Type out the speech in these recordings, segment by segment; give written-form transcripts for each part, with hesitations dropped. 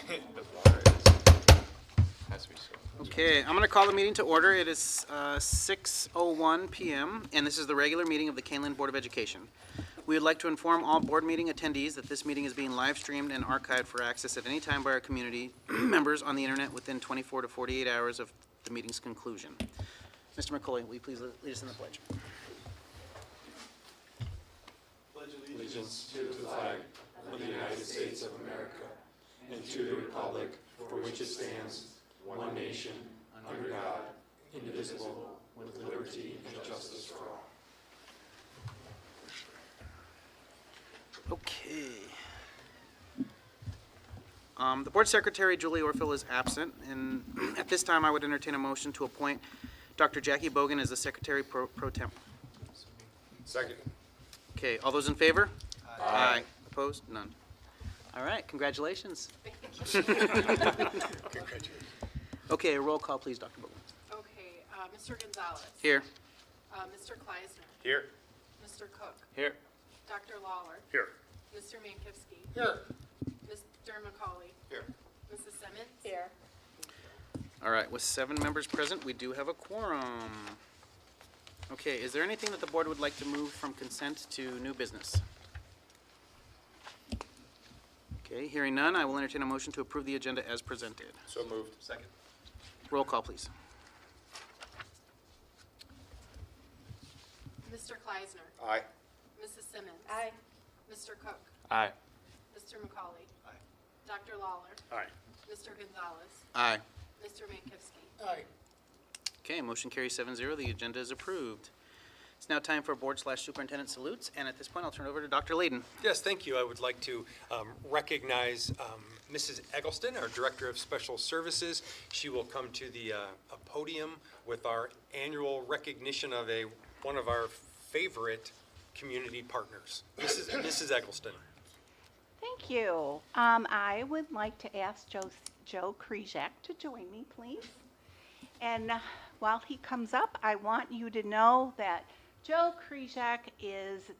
The water has to be so. Okay, I'm going to call the meeting to order. It is 6:01 p.m., and this is the regular meeting of the Kaneland Board of Education. We would like to inform all board meeting attendees that this meeting is being live streamed and archived for access at any time by our community members on the internet within 24 to 48 hours of the meeting's conclusion. Mr. McCauley, will you please lead us in the pledge? Pledge allegiance to the flag of the United States of America and to the republic for which it stands, one nation, under God, indivisible, with liberty and justice for all. Okay. The board secretary, Julie Orfil, is absent, and at this time, I would entertain a motion to appoint Dr. Jackie Bogan as the secretary pro temp. Second. Okay, all those in favor? Aye. Opposed? None. All right, congratulations. Congratulations. Okay, a roll call, please, Dr. Bogan. Okay, Mr. Gonzalez. Here. Mr. Kleisner. Here. Mr. Cook. Here. Dr. Lawler. Here. Mr. Mankowski. Here. Mr. McCauley. Here. Mrs. Simmons. Here. All right, with 7 members present, we do have a quorum. Okay, is there anything that the board would like to move from consent to new business? Okay, hearing none, I will entertain a motion to approve the agenda as presented. So moved. Second. Roll call, please. Mr. Kleisner. Aye. Mrs. Simmons. Aye. Mr. Cook. Aye. Mr. McCauley. Aye. Dr. Lawler. Aye. Mr. Gonzalez. Aye. Mr. Mankowski. Aye. Okay, motion carries 7-0. The agenda is approved. It's now time for board/superintendent salutes, and at this point, I'll turn it over to Dr. Layden. Yes, thank you. I would like to recognize Mrs. Eggleston, our Director of Special Services. She will come to the a podium with our annual recognition of one of our favorite community partners. Mrs. Eggleston. Thank you. I would like to ask Joe Krzyzak to join me, please. And while he comes up, I want you to know that Joe Krzyzak is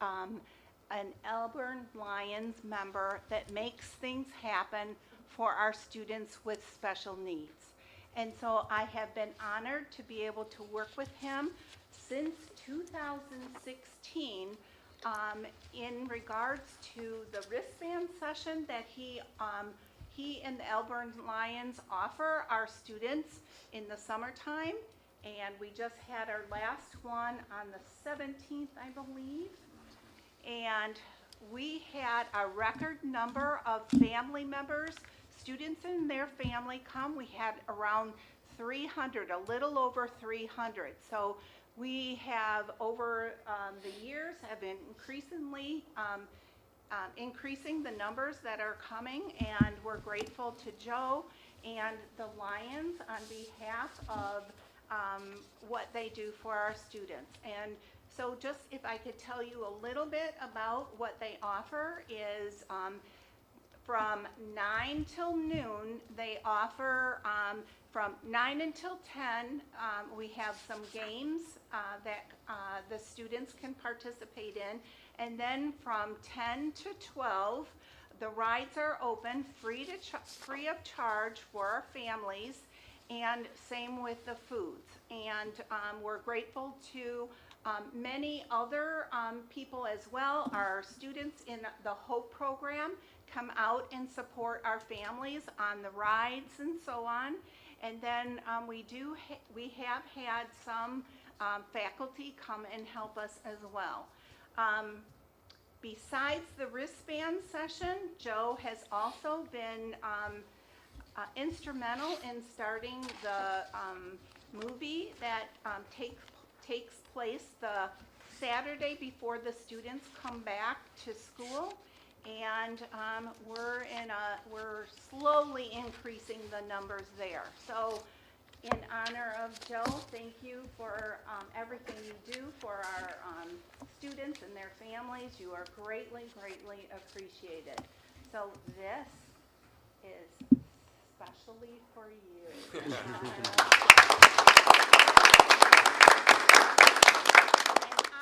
an Elburn Lions member that makes things happen for our students with special needs. And so I have been honored to be able to work with him since 2016 in regards to the wristband session that he and the Elburn Lions offer our students in the summertime. And we just had our last one on the 17th, I believe. And we had a record number of family members, students and their family come. We had around 300, a little over 300. So we have over the years have been increasingly increasing the numbers that are coming, and we're grateful to Joe and the Lions on behalf of what they do for our students. And so just if I could tell you a little bit about what they offer is from 9 till noon, they offer from 9 until 10, we have some games that the students can participate in. And then from 10 to 12, the rides are open, free of charge for our families, and same with the foods. And we're grateful to many other people as well. Our students in the HOPE program come out and support our families on the rides and so on. And then we have had some faculty come and help us as well. Besides the wristband session, Joe has also been instrumental in starting the movie that takes place the Saturday before the students come back to school, and we're slowly increasing the numbers there. So, in honor of Joe, thank you for everything you do for our students and their families. You are greatly, greatly appreciated. So this is especially for you. And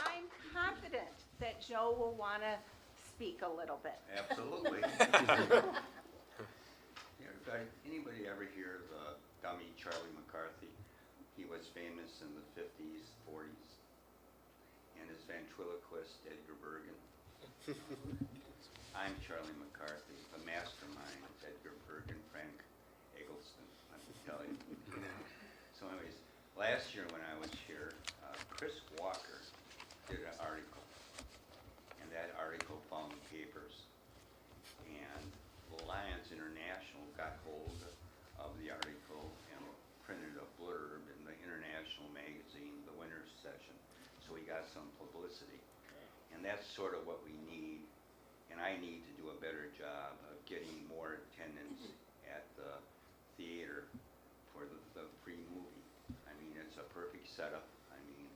I'm confident that Joe will want to speak a little bit. Absolutely. Anybody ever hear of the dummy Charlie McCarthy? He was famous in the 50s, 40s. And his ventriloquist, Edgar Bergen. I'm Charlie McCarthy. The mastermind is Edgar Bergen, Frank Eggleston, let me tell you. So anyways, last year when I was here, Chris Walker did an article. And that article found the papers. And Lions International got hold of the article and printed a blurb in the international magazine, the winner's session. So we got some publicity. And that's sort of what we need. And I need to do a better job of getting more attendance at the theater for the free movie. I mean, it's a perfect setup. I mean,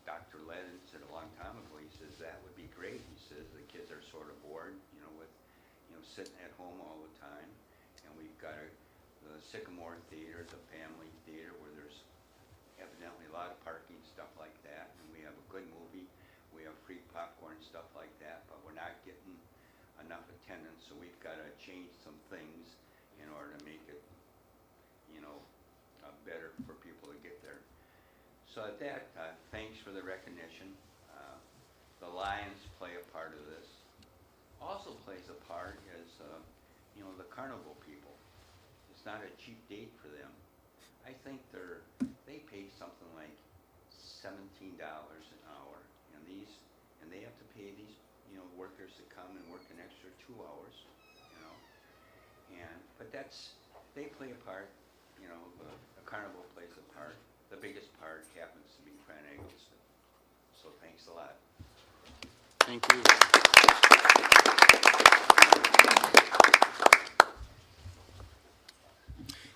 Dr. Ledden said a long time ago, he says, that would be great. He says, the kids are sort of bored, with sitting at home all the time. And we've got the Sycamore Theater, the family theater, where there's evidently a lot of parking, stuff like that. And we have a good movie. We have free popcorn, stuff like that, but we're not getting enough attendance, so we've got to change some things in order to make it, better for people to get there. So at that, thanks for the recognition. The Lions play a part of this. Also plays a part is, the carnival people. It's not a cheap date for them. I think they pay something like $17 an hour, and they have to pay these, workers to come and work an extra 2 hours, but they play a part, the carnival plays a part. The biggest part happens to be Fran Eggleston. So thanks a lot. Thank you.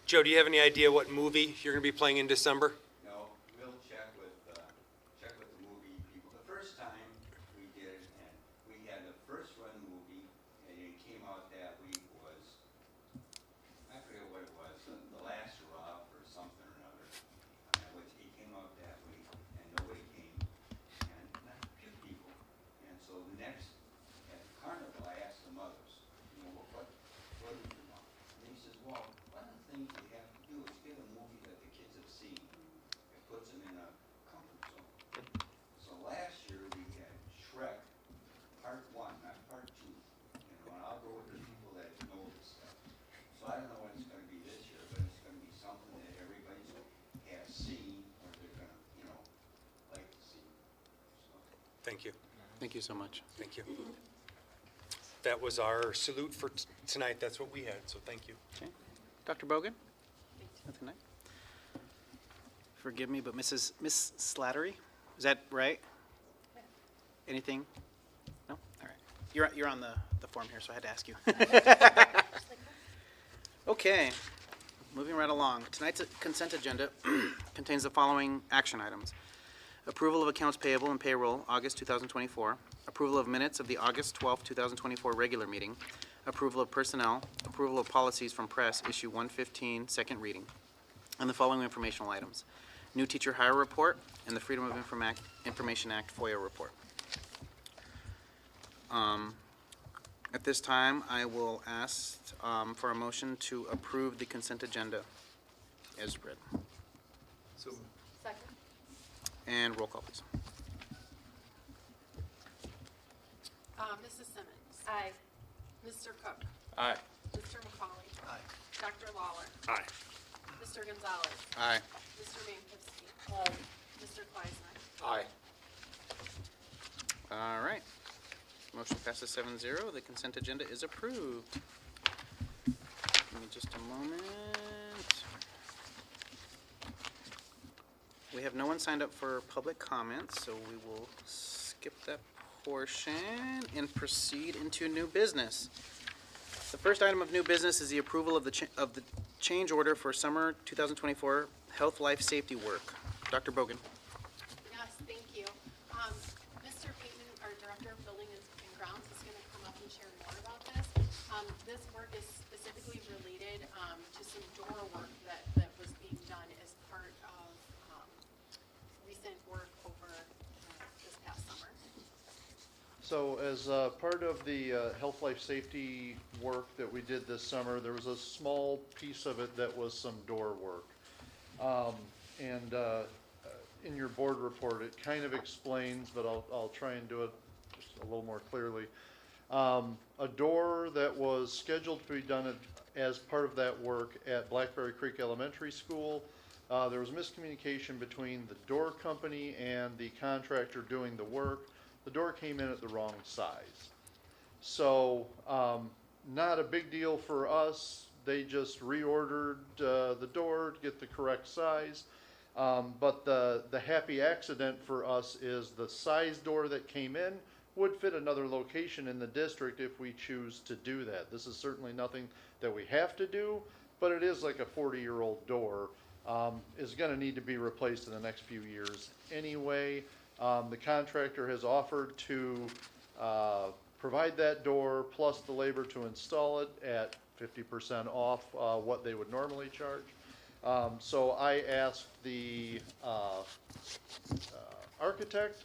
Joe, do you have any idea what movie you're going to be playing in December? No, we'll check with the movie people. The first time we did it, and we had the first run movie, and it came out that week was, I forget what it was, The Last Hurrah or something or another. It came out that week, and nobody came, and not a few people. And so the next, at the carnival, I asked the mothers, what did you want? And he says, well, one of the things we have to do is get a movie that the kids have seen. It puts them in a comfort zone. So last year we had Shrek Part 1, not Part 2. And I'll go with the people that know this stuff. So I don't know what it's going to be this year, but it's going to be something that everybody has seen or they're going to, like to see. So. Thank you. Thank you so much. Thank you. That was our salute for tonight. That's what we had, so thank you. Okay. Dr. Bogan? Nothing tonight? Forgive me, but Miss Slattery, is that right? Anything? No? All right. You're on the form here, so I had to ask you. Okay, moving right along. Tonight's consent agenda contains the following action items. Approval of accounts payable and payroll, August 2024. Approval of minutes of the August 12, 2024 regular meeting. Approval of personnel. Approval of policies from press, issue 115, second reading. And the following informational items. New teacher hire report and the Freedom of Information Act FOIA report. At this time, I will ask for a motion to approve the consent agenda as read. So, Second. And roll call, please. Mrs. Simmons. Aye. Mr. Cook. Aye. Mr. McCauley. Aye. Dr. Lawler. Aye. Mr. Gonzalez. Aye. Mr. Mankowski. Mr. Kleisner. Aye. All right. Motion passes 7-0. The consent agenda is approved. Give me just a moment. We have no one signed up for public comments, so we will skip that portion and proceed into new business. The first item of new business is the approval of the change order for summer 2024 health, life, safety work. Dr. Bogan. Yes, thank you. Mr. Payton, our Director of Building and Grounds, is going to come up and share more about this. This work is specifically related to some door work that was being done as part of recent work over this past summer. So as part of the health, life, safety work that we did this summer, there was a small piece of it that was some door work. And in your board report, it kind of explains, but I'll try and do it just a little more clearly. A door that was scheduled to be done as part of that work at Blackberry Creek Elementary School. There was miscommunication between the door company and the contractor doing the work. The door came in at the wrong size. So, not a big deal for us. They just reordered the door to get the correct size. But the happy accident for us is the size door that came in would fit another location in the district if we choose to do that. This is certainly nothing that we have to do, but it is like a 40-year-old door. Is going to need to be replaced in the next few years anyway. The contractor has offered to provide that door plus the labor to install it at 50% off what they would normally charge. So I asked the architect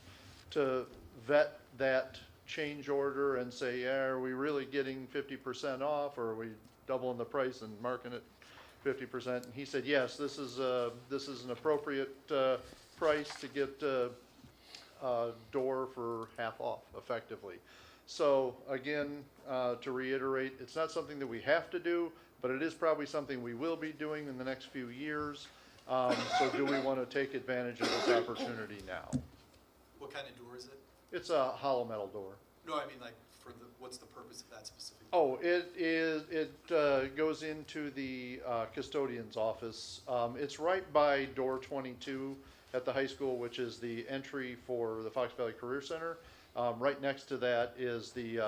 to vet that change order and say, yeah, are we really getting 50% off, or are we doubling the price and marking it 50%? And he said, yes, this is an appropriate price to get a door for half off, effectively. So again, to reiterate, it's not something that we have to do, but it is probably something we will be doing in the next few years. So do we want to take advantage of this opportunity now? What kind of door is it? It's a hollow metal door. No, I mean like for the, what's the purpose of that specific? Oh, it goes into the custodian's office. It's right by door 22 at the high school, which is the entry for the Fox Valley Career Center. Right next to that is the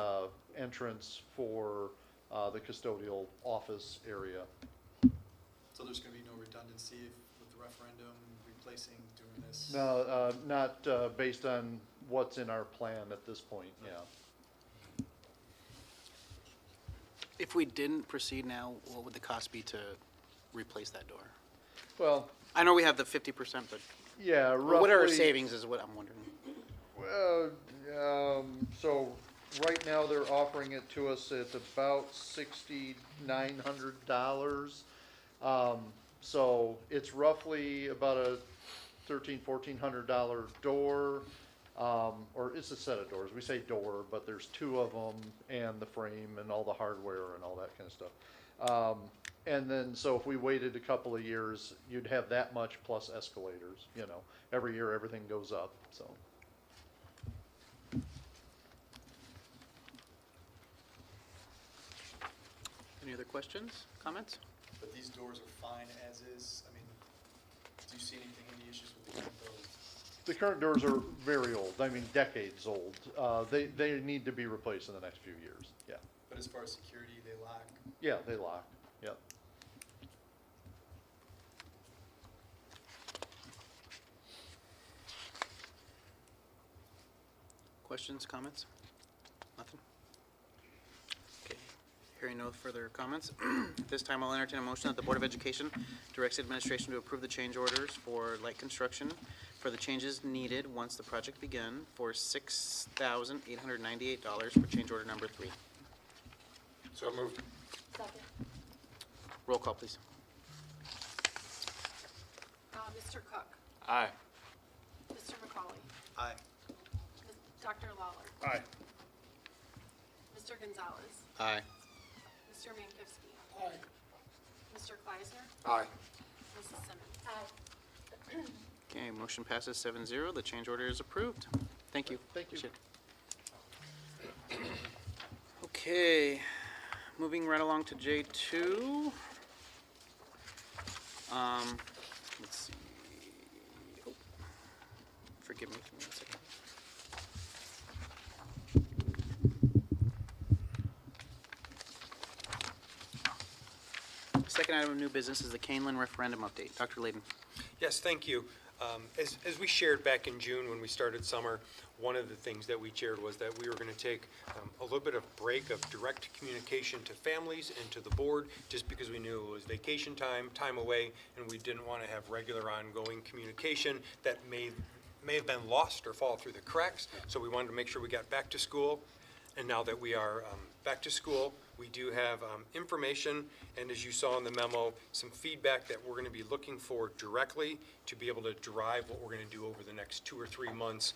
entrance for the custodial office area. So there's gonna be no redundancy with the referendum, replacing, doing this? No, not based on what's in our plan at this point, yeah. If we didn't proceed now, what would the cost be to replace that door? Well, I know we have the 50%, but yeah, roughly. what are our savings is what I'm wondering. Well, so right now they're offering it to us at about $6,900. So it's roughly about a $1,400 door, or it's a set of doors. We say door, but there's two of them and the frame and all the hardware and all that kind of stuff. And then, so if we waited a couple of years, you'd have that much plus escalators, you know. Every year, everything goes up, so. Any other questions, comments? But these doors are fine as is? I mean, do you see anything, any issues with the current doors? The current doors are very old, I mean decades old. They need to be replaced in the next few years, yeah. But as far as security, they lock? Yeah, they lock, yep. Questions, comments? Nothing? Okay, hearing no further comments. At this time, I'll entertain a motion that the Board of Education directs the administration to approve the change orders for light construction for the changes needed once the project began for $6,898 for change order number 3. So moved. Second. Roll call, please. Mr. Cook, Aye. Mr. McCauley, Aye. Dr. Lawler, Aye. Mr. Gonzalez, Aye. Mr. Mankowski. Aye. Mr. Kleisner, Aye. Mrs. Simmons. Aye. Okay, motion passes 7-0. The change order is approved. Thank you. Thank you. Appreciate it. Okay, moving right along to J2. Let's see. Oh, forgive me for 1 second. Second item of new business is the Kaneland referendum update. Dr. Layden. Yes, thank you. As we shared back in June when we started summer, one of the things that we shared was that we were going to take a little bit of break of direct communication to families and to the board, just because we knew it was vacation time away, and we didn't want to have regular ongoing communication that may may have been lost or fall through the cracks. So we wanted to make sure we got back to school. And now that we are back to school, we do have information, and as you saw in the memo, some feedback that we're going to be looking for directly to be able to drive what we're going to do over the next 2 or 3 months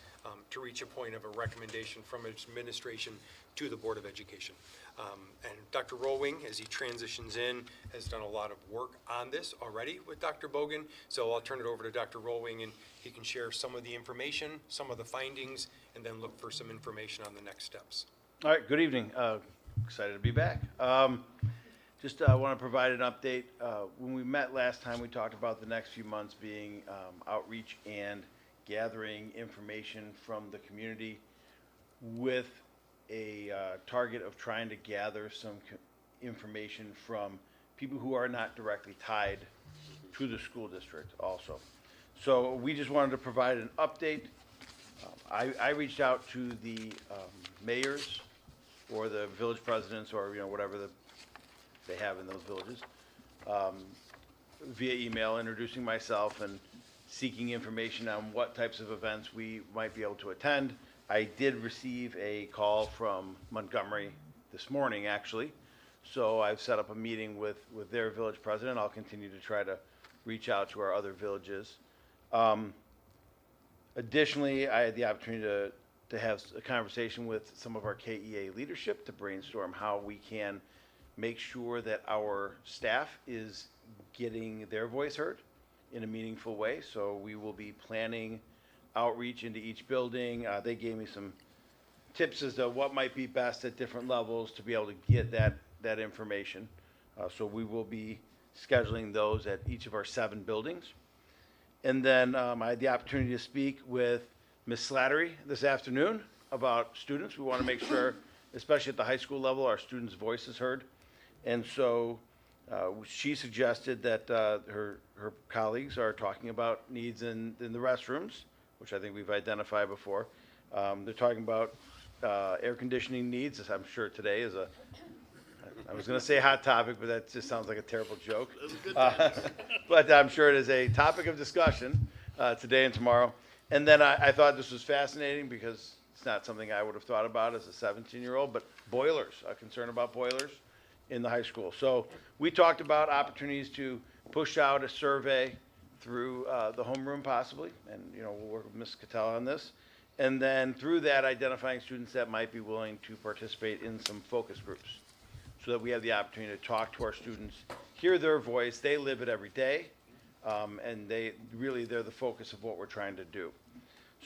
to reach a point of a recommendation from administration to the Board of Education. And Dr. Rollwing, as he transitions in, has done a lot of work on this already with Dr. Bogan. So I'll turn it over to Dr. Rollwing, and he can share some of the information, some of the findings, and then look for some information on the next steps. All right, good evening. Excited to be back. Just want to provide an update. When we met last time, we talked about the next few months being outreach and gathering information from the community with a target of trying to gather some information from people who are not directly tied to the school district also. So we just wanted to provide an update. I reached out to the mayors or the village presidents, or whatever they have in those villages, via email, introducing myself and seeking information on what types of events we might be able to attend. I did receive a call from Montgomery this morning, actually, so I've set up a meeting with their village president. I'll continue to try to reach out to our other villages. Additionally, I had the opportunity to have a conversation with some of our KEA leadership to brainstorm how we can make sure that our staff is getting their voice heard in a meaningful way. So we will be planning outreach into each building. They gave me some tips as to what might be best at different levels to be able to get that information. So we will be scheduling those at each of our 7 buildings. And then I had the opportunity to speak with Ms. Slattery this afternoon about students. We want to make sure, especially at the high school level, our students' voice is heard. And so she suggested that her colleagues are talking about needs in the restrooms, which I think we've identified before. They're talking about air conditioning needs. I'm sure today is I was going to say hot topic, but that just sounds like a terrible joke. But I'm sure it is a topic of discussion today and tomorrow. And then I thought this was fascinating because it's not something I would have thought about as a 17-year-old, but boilers, a concern about boilers in the high school. So we talked about opportunities to push out a survey through the homeroom possibly, and we'll work with Ms. Cattell on this. And then through that, identifying students that might be willing to participate in some focus groups so that we have the opportunity to talk to our students, hear their voice. They live it every day. And they're the focus of what we're trying to do.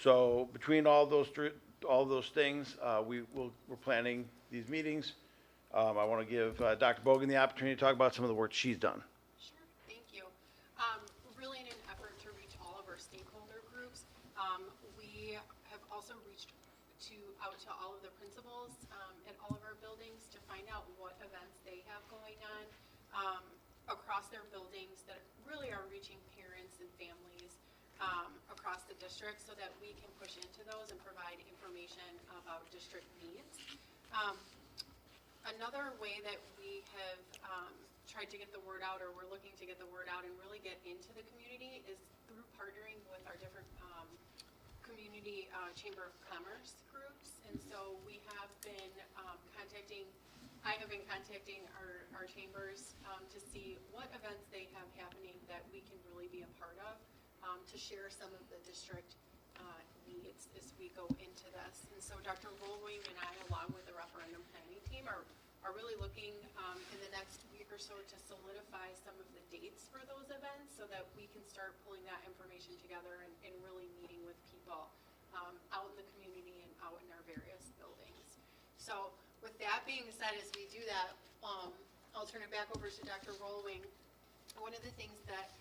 So between all those things, we're planning these meetings. I want to give Dr. Bogan the opportunity to talk about some of the work she's done. Sure, thank you. Really in an effort to reach all of our stakeholder groups, we have also reached out to all of the principals at all of our buildings to find out what events they have going on across their buildings that really are reaching parents and families across the district so that we can push into those and provide information about district needs. Another way that we have tried to get the word out, or we're looking to get the word out and really get into the community, is through partnering with our different community Chamber of Commerce groups. And so we have been I have been contacting our chambers to see what events they have happening that we can really be a part of, to share some of the district needs as we go into this. And so Dr. Rollwing and I, along with the referendum planning team, are really looking in the next week or so to solidify some of the dates for those events so that we can start pulling that information together and really meeting with people out in the community and out in our various buildings. So with that being said, as we do that, I'll turn it back over to Dr. Rollwing. One of the things that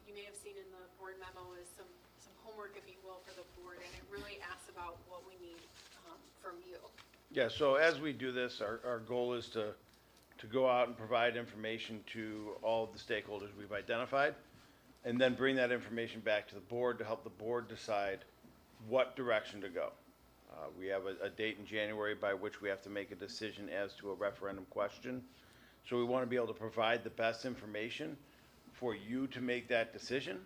you may have seen in the board memo is some homework, if you will, for the board, and it really asks about what we need from you. Yeah, so as we do this, our goal is to go out and provide information to all of the stakeholders we've identified, and then bring that information back to the board to help the board decide what direction to go. We have a date in January by which we have to make a decision as to a referendum question. So we want to be able to provide the best information for you to make that decision.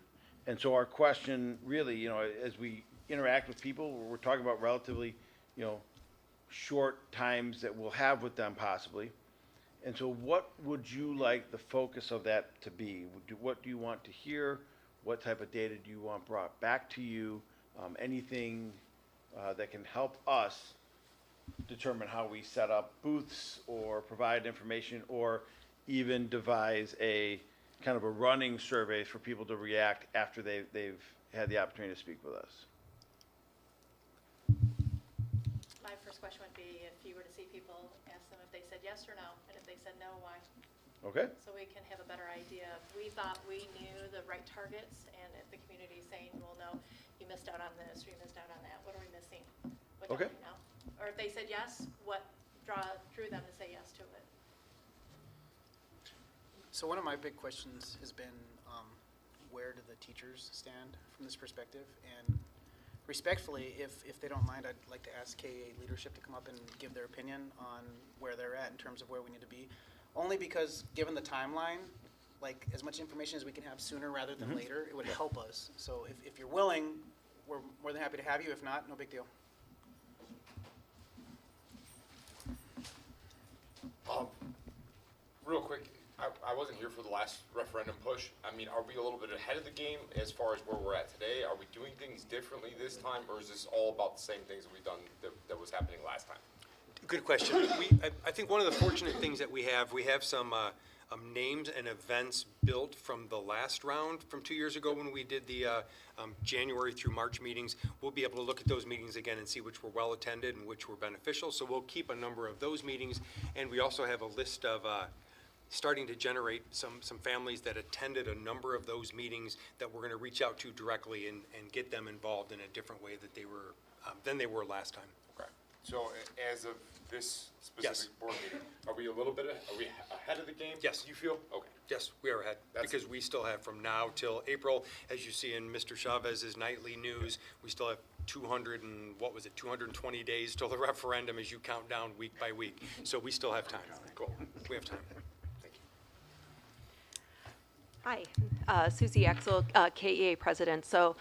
And so our question really, as we interact with people. We're talking about relatively, you know, short times that we'll have with them possibly. And so what would you like the focus of that to be? What do you want to hear? What type of data do you want brought back to you? Anything that can help us determine how we set up booths or provide information or even devise a kind of a running survey for people to react after they've had the opportunity to speak with us. My first question would be, if you were to see people, ask them if they said yes or no, and if they said no, why? Okay? So we can have a better idea. We thought we knew the right targets, and if the community's saying, well, no, you missed out on this, or you missed out on that, what are we missing? What don't Okay. we know? Or if they said yes, what drew them to say yes to it? So one of my big questions has been, where do the teachers stand from this perspective? And respectfully, if they don't mind, I'd like to ask KA leadership to come up and give their opinion on where they're at in terms of where we need to be. Only because, given the timeline, like, as much information as we can have sooner rather than later, it would help us. So if you're willing, we're more than happy to have you. If not, no big deal. Real quick, I wasn't here for the last referendum push. I mean, are we a little bit ahead of the game as far as where we're at today? Are we doing things differently this time, or is this all about the same things that we've done that was happening last time? Good question. I think one of the fortunate things that we have some names and events built from the last round from 2 years ago when we did the January through March meetings. We'll be able to look at those meetings again and see which were well attended and which were beneficial. So we'll keep a number of those meetings, and we also have a list of starting to generate some families that attended a number of those meetings that we're going to reach out to directly and get them involved in a different way that they were than they were last time. Okay. So as of this Yes. specific board meeting, are we a little bit, are we ahead of the game? Yes. You feel? Okay. Yes, we are ahead, because we still have from now till April, as you see in Mr. Chavez's nightly news, we still have 220 days till the referendum as you count down week by week. So we still have time. Cool. We have time. Thank you. Hi, Susie Axel, KEA President. So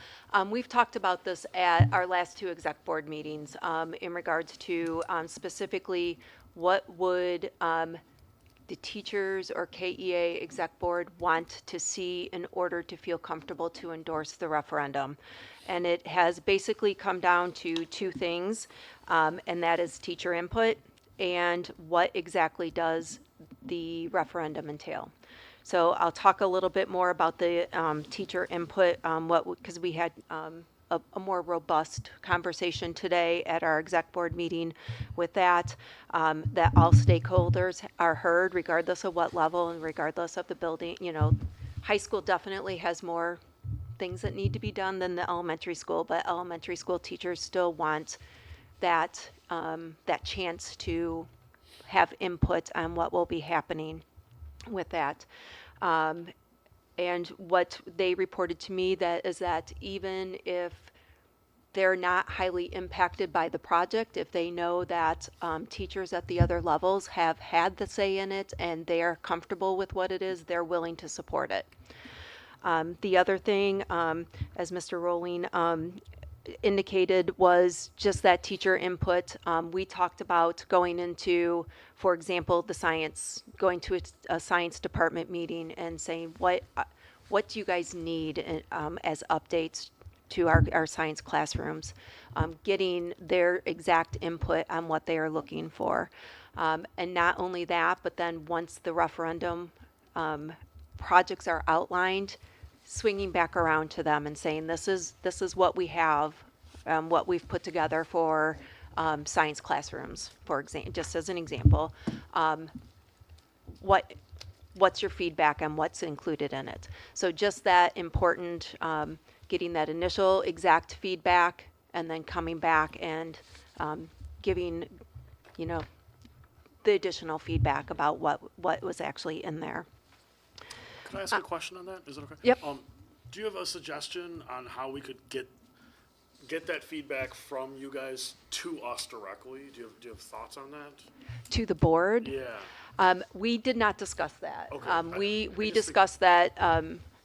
we've talked about this at our last two exec board meetings in regards to specifically what would the teachers or KEA exec board want to see in order to feel comfortable to endorse the referendum. And it has basically come down to two things, and that is teacher input and what exactly does the referendum entail. So I'll talk a little bit more about the teacher input, because we had a more robust conversation today at our exec board meeting with that all stakeholders are heard regardless of what level and regardless of the building. You know, high school definitely has more things that need to be done than the elementary school, but elementary school teachers still want that chance to have input on what will be happening with that. And what they reported to me is that even if they're not highly impacted by the project, if they know that teachers at the other levels have had the say in it and they're comfortable with what it is, they're willing to support it. The other thing, as Mr. Rowling indicated, was just that teacher input. We talked about going into, for example, going to a science department meeting and saying, what do you guys need as updates to our science classrooms, getting their exact input on what they are looking for. And not only that, but then once the referendum projects are outlined, swinging back around to them and saying, this is what we have, what we've put together for science classrooms, for example, just as an example. What's your feedback on what's included in it? So just that important, getting that initial exact feedback and then coming back and giving, the additional feedback about what was actually in there. Can I ask a question on that? Is it okay? Yep. Do you have a suggestion on how we could get that feedback from you guys to us directly? Do you have thoughts on that? To the board? Yeah. We did not discuss that. Okay. We discussed that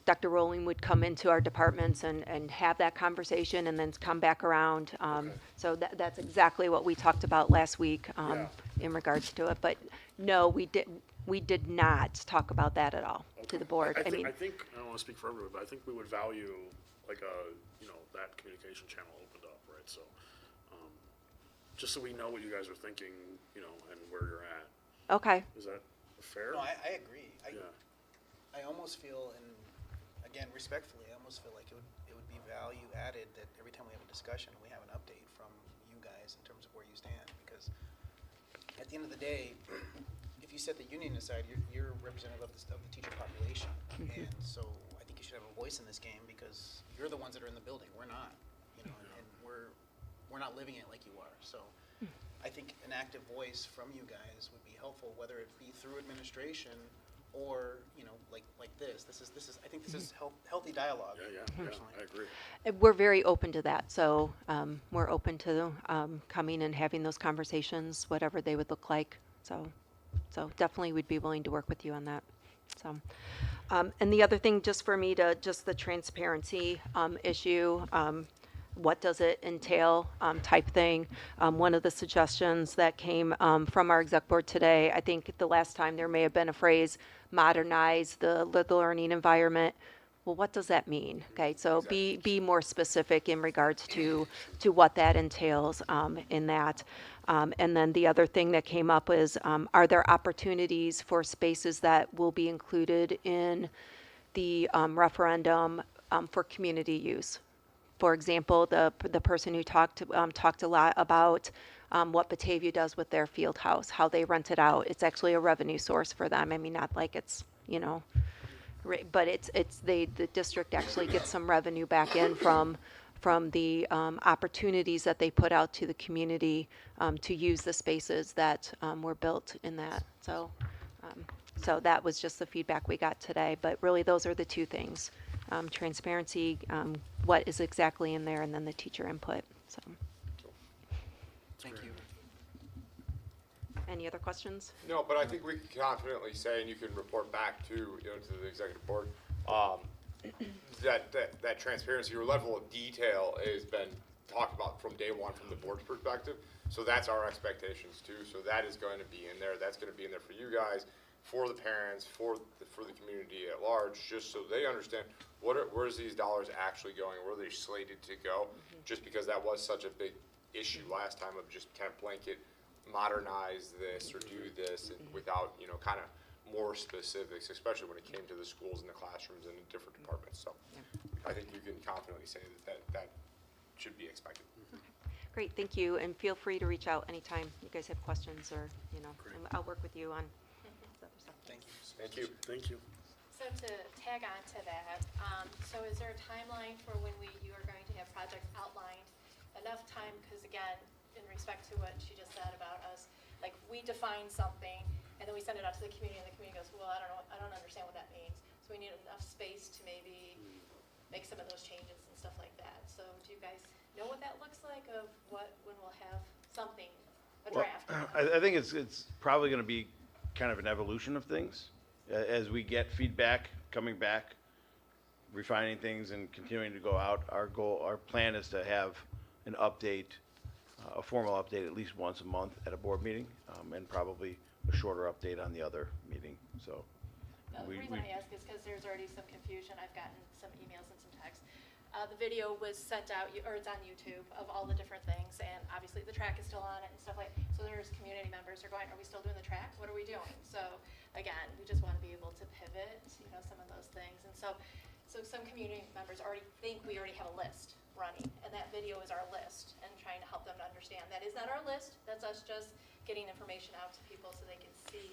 Dr. Rowling would come into our departments and have that conversation and then come back around. So that's exactly what we talked about last week in regards to it. But no, we did not talk about that at all to the board. I think, I don't want to speak for everybody, but I think we would value like that communication channel opened up, right? So, just so we know what you guys are thinking, and where you're at. Okay. Is that fair? No, I agree. Yeah. I almost feel, and again, respectfully, I almost feel like it would be value added that every time we have a discussion, we have an update from you guys in terms of where you stand. Because at the end of the day, if you set the union aside, you're representative of the teacher population. And so I think you should have a voice in this game because you're the ones that are in the building. We're not, and we're not living it like you are. So I think an active voice from you guys would be helpful, whether it be through administration or, like this. I think this is healthy dialogue. Yeah, personally. I agree. We're very open to that. So we're open to coming and having those conversations, whatever they would look like. So definitely we'd be willing to work with you on that. So, and the other thing, just for me just the transparency issue, what does it entail type thing. One of the suggestions that came from our exec board today, I think the last time there may have been a phrase, modernize the learning environment. Well, what does that mean? Okay, so be more specific in regards to what that entails in that. And then the other thing that came up is, are there opportunities for spaces that will be included in the referendum for community use? For example, the person who talked a lot about what Batavia does with their field house, how they rent it out. It's actually a revenue source for them. I mean, not like it's, but the district actually gets some revenue back in from the opportunities that they put out to the community to use the spaces that were built in that. So that was just the feedback we got today. But really, those are the two things. Transparency, what is exactly in there, and then the teacher input. So, Thank you. any other questions? No, but I think we can confidently say, and you can report back to the executive board, that transparency or level of detail has been talked about from day one from the board's perspective. So that's our expectations too. So that is going to be in there. That's going to be in there for you guys, for the parents, for the community at large, just so they understand where's these dollars actually going, where are they slated to go, just because that was such a big issue last time of just kind of blanket modernize this or do this and without, kind of more specifics, especially when it came to the schools and the classrooms and the different departments. So I think you can confidently say that should be expected. Great, thank you, and feel free to reach out anytime you guys have questions or, and I'll work with you on this other stuff. Thank you. Thank you. Thank you. So to tag on to that, so is there a timeline for when you are going to have projects outlined? Enough time, because again, in respect to what she just said about us, like we define something and then we send it out to the community and the community goes, well, I don't understand what that means. So we need enough space to maybe make some of those changes and stuff like that. So do you guys know what that looks like of when we'll have something, a draft? I think it's probably going to be kind of an evolution of things. As we get feedback coming back, refining things and continuing to go out, our plan is to have an update, a formal update at least once a month at a board meeting, and probably a shorter update on the other meeting. So The reason I ask is because there's already some confusion. I've gotten some emails and some texts. The video was sent out, or it's on YouTube, of all the different things, and obviously the track is still on it and stuff like, so there's community members who are going, are we still doing the track? What are we doing? So, again, we just want to be able to pivot, some of those things. And so some community members already think we already have a list running, and that video is our list, and trying to help them to understand that is not our list, that's us just getting information out to people so they can see,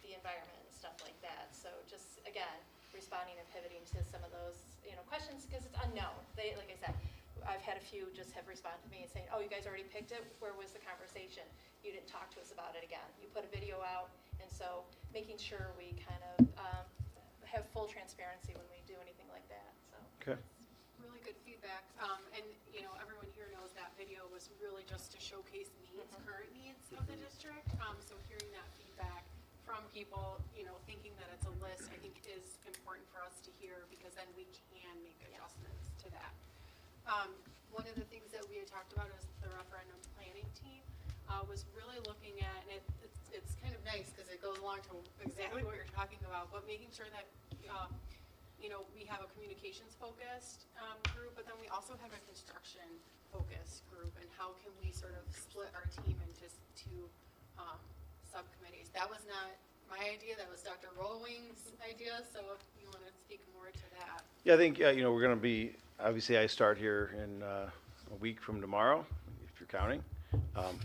the environment and stuff like that. So just, again, responding and pivoting to some of those, questions, because it's unknown. Like I said, I've had a few just have responded to me and saying, oh, you guys already picked it, where was the conversation? You didn't talk to us about it again. You put a video out, and so making sure we kind of have full transparency when we do anything like that, so. Okay. Really good feedback, and, everyone here knows that video was really just to showcase needs, current needs of the district, so hearing that feedback from people, thinking that it's a list, I think is important for us to hear, because then we can make adjustments to that. One of the things that we had talked about as the referendum planning team was really looking at, and it's kind of nice because it goes along to exactly what you're talking about, but making sure that we have a communications focused group, but then we also have a construction focused group, and how can we sort of split our team into two subcommittees. That was not my idea, that was Dr. Rollwing's idea, so if you want to speak more to that. Yeah, I think, we're going to be, obviously I start here in a week from tomorrow, if you're counting.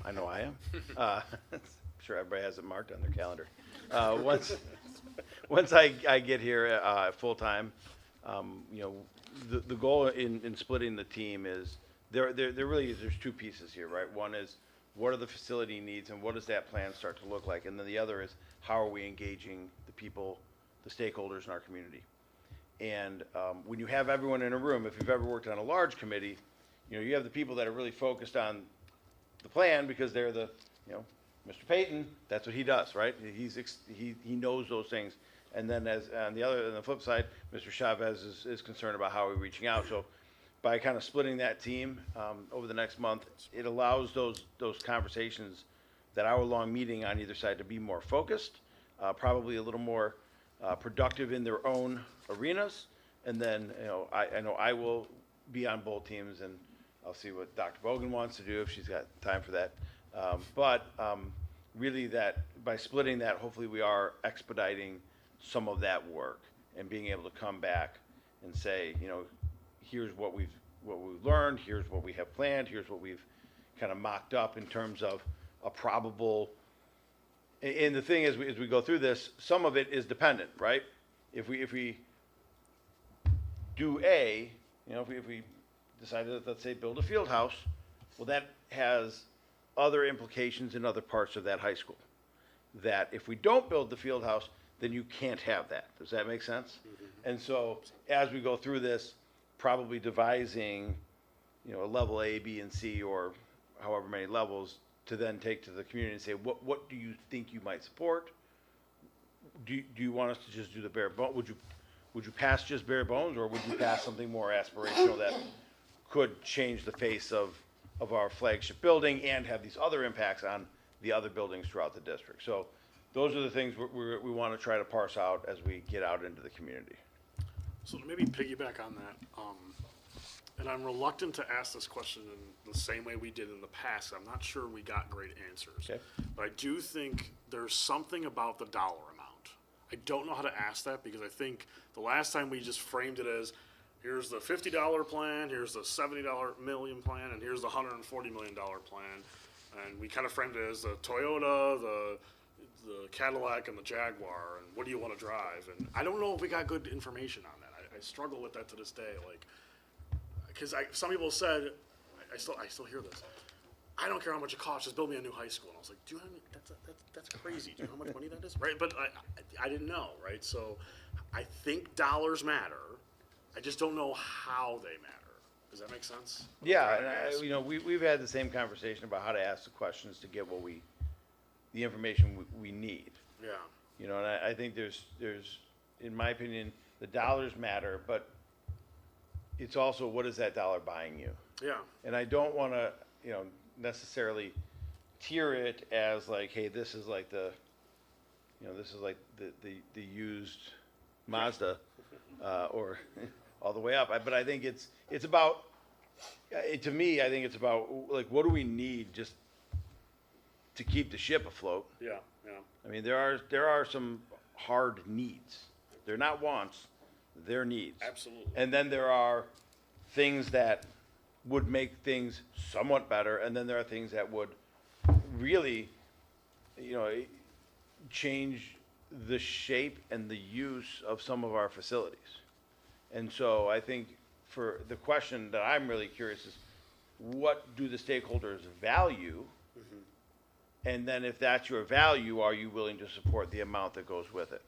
I know I am. I'm sure everybody has it marked on their calendar. Once I get here full-time, the goal in splitting the team is, there really is, there's two pieces here, right? One is, what are the facility needs and what does that plan start to look like? And then the other is, how are we engaging the people, the stakeholders in our community? And when you have everyone in a room, if you've ever worked on a large committee, you have the people that are really focused on the plan because they're the, Mr. Payton, that's what he does, right? He knows those things. And then on the flip side, Mr. Chavez is concerned about how we're reaching out. So by kind of splitting that team over the next month, it allows those conversations, that hour-long meeting on either side, to be more focused, probably a little more productive in their own arenas. And then, I know I will be on both teams, and I'll see what Dr. Bogan wants to do if she's got time for that. But really, that by splitting that, hopefully we are expediting some of that work and being able to come back and say, here's what we've learned, here's what we have planned, here's what we've kind of mocked up in terms of a probable. And the thing is, as we go through this, some of it is dependent, right? If we do A, if we decide to, let's say, build a field house, well, that has other implications in other parts of that high school. That if we don't build the field house, then you can't have that. Does that make sense? Mm-hmm. And so as we go through this, probably devising, a level A, B, and C, or however many levels, to then take to the community and say, what do you think you might support? Do you want us to just do the bare bones? Would you pass just bare bones, or would you pass something more aspirational that could change the face of our flagship building and have these other impacts on the other buildings throughout the district? So those are the things we want to try to parse out as we get out into the community. So to maybe piggyback on that, and I'm reluctant to ask this question in the same way we did in the past. I'm not sure we got great answers. Okay. But I do think there's something about the dollar amount. I don't know how to ask that, because I think the last time we just framed it as, here's the $50 plan, here's the $70 million plan, and here's the $140 million plan. And we kind of framed it as the Toyota, the Cadillac, and the Jaguar, and what do you want to drive? And I don't know if we got good information on that. I struggle with that to this day. Because some people said, I still hear this, I don't care how much it costs, just build me a new high school. And I was like, do you know how many, that's crazy. Do you know how much money that is? Right? But I didn't know, right? So I think dollars matter. I just don't know how they matter. Does that make sense? Yeah, and we've had the same conversation about how to ask the questions to get the information we need. Yeah. And I think there's, in my opinion, the dollars matter, but it's also, what is that dollar buying you? Yeah. And I don't want to, necessarily tier it as like, hey, this is like the used Mazda, or all the way up. But I think it's about, to me, I think it's about, like, what do we need just to keep the ship afloat? Yeah, yeah. I mean, there are some hard needs. They're not wants, they're needs. Absolutely. And then there are things that would make things somewhat better, and then there are things that would really, change the shape and the use of some of our facilities. And so I think for the question that I'm really curious is, what do the stakeholders value? Mm-hmm. And then if that's your value, are you willing to support the amount that goes with it?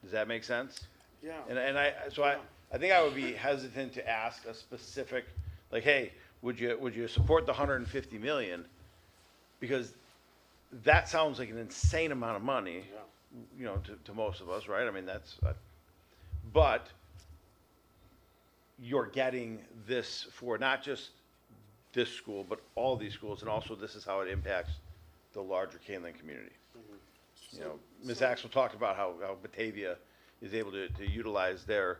Does that make sense? Yeah. I think I would be hesitant to ask a specific, like, hey, would you support the 150 million? Because that sounds like an insane amount of money. Yeah. you know, to most of us, right? I mean, that's, but you're getting this for not just this school, but all these schools, and also this is how it impacts the larger Kaneland community. You know, Ms. Axel talked about how Batavia is able to utilize their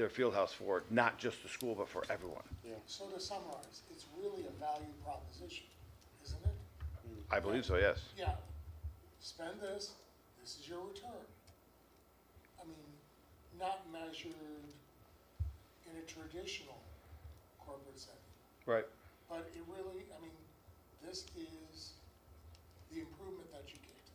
field house for not just the school, but for everyone. So to summarize, it's really a value proposition, isn't it? I believe so, yes. Yeah, spend this is your return. I mean, not measured in a traditional corporate setting, Right. but it really, I mean, this is the improvement that you get.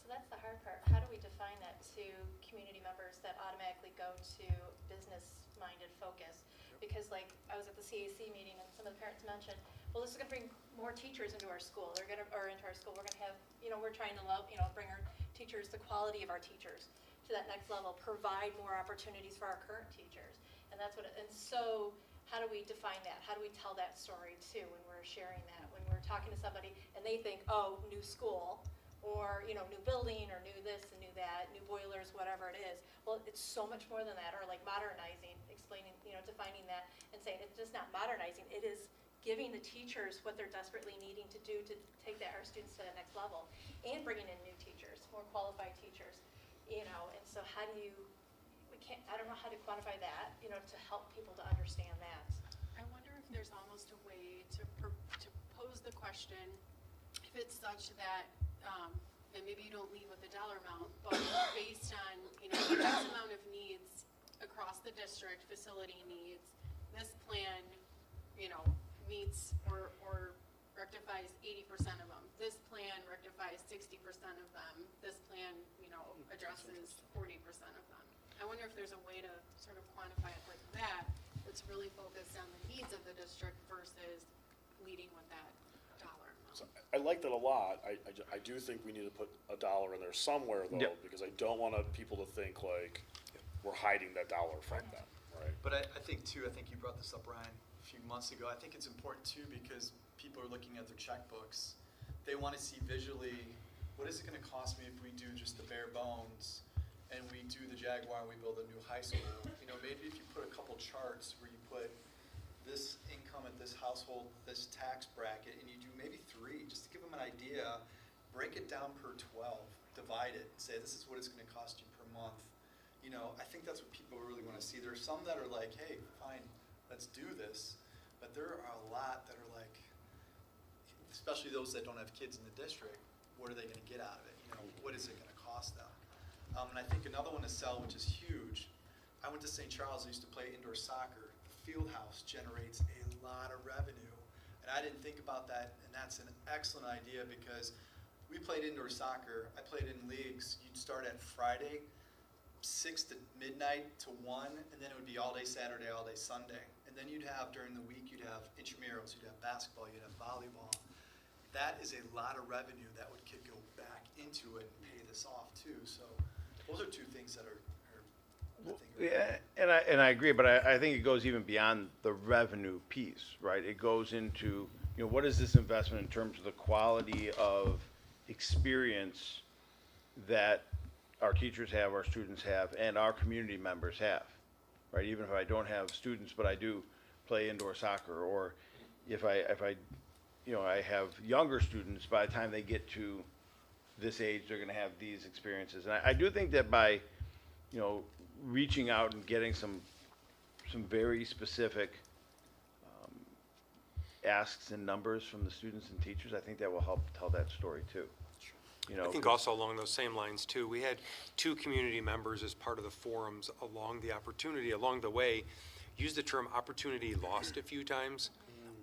So that's the hard part. How do we define that to community members that automatically go to business-minded focus? Because like, I was at the CAC meeting and some of the parents mentioned, well, this is gonna bring more teachers into our school. They're gonna, or into our school, we're gonna have, you know, we're trying to love, you know, bring our teachers, the quality of our teachers to that next level, provide more opportunities for our current teachers. And that's what, and so how do we define that? How do we tell that story too when we're sharing that? When we're talking to somebody and they think, oh, new school, or, you know, new building, or new this and new that, new boilers, whatever it is. Well, it's so much more than that, or like modernizing, explaining, you know, defining that and saying it's just not modernizing, it is giving the teachers what they're desperately needing to do to take our students to the next level, and bringing in new teachers, more qualified teachers, you know, and so how do you, I don't know how to quantify that, you know, to help people to understand that. I wonder if there's almost a way to pose the question, if it's such that, and maybe you don't lead with a dollar amount, but based on, you know, X amount of needs across the district, facility needs, this plan, you know, meets or rectifies 80% of them. This plan rectifies 60% of them. This plan, you know, addresses 40% of them. I wonder if there's a way to sort of quantify it like that, that's really focused on the needs of the district versus leading with that dollar amount. So I like that a lot. I do think we need to put a dollar in there somewhere though, Yep. because I don't want people to think like we're hiding that dollar from them, right? But I think too, I think you brought this up, Ryan, a few months ago. I think it's important too because people are looking at their checkbooks. They want to see visually, what is it going to cost me if we do just the bare bones and we do the Jaguar and we build a new high school? You know, maybe if you put a couple charts where you put this income at this household, this tax bracket, and you do maybe 3, just to give them an idea, break it down per 12, divide it, say this is what it's going to cost you per month. You know, I think that's what people really want to see. There are some that are like, hey, fine, let's do this. But there are a lot that are like, especially those that don't have kids in the district, what are they going to get out of it? You know, what is it going to cost them? And I think another one to sell, which is huge, I went to St. Charles, I used to play indoor soccer. The field house generates a lot of revenue. And I didn't think about that, and that's an excellent idea because we played indoor soccer. I played in leagues. You'd start at Friday, 6 to midnight to 1, and then it would be all day Saturday, all day Sunday. And then you'd have, during the week, you'd have intramurals, you'd have basketball, you'd have volleyball. That is a lot of revenue that could go back into it and pay this off too. So those are 2 things that are I think Yeah, and I agree, but I think it goes even beyond the revenue piece, right? It goes into, you know, what is this investment in terms of the quality of experience that our teachers have, our students have, and our community members have, right? Even if I don't have students, but I do play indoor soccer, or if I you know, I have younger students, by the time they get to this age, they're gonna have these experiences. And I do think that by, you know, reaching out and getting some very specific asks and numbers from the students and teachers, I think that will help tell that story too. You know, I think also along those same lines too, we had 2 community members as part of the forums along the way, use the term opportunity lost a few times.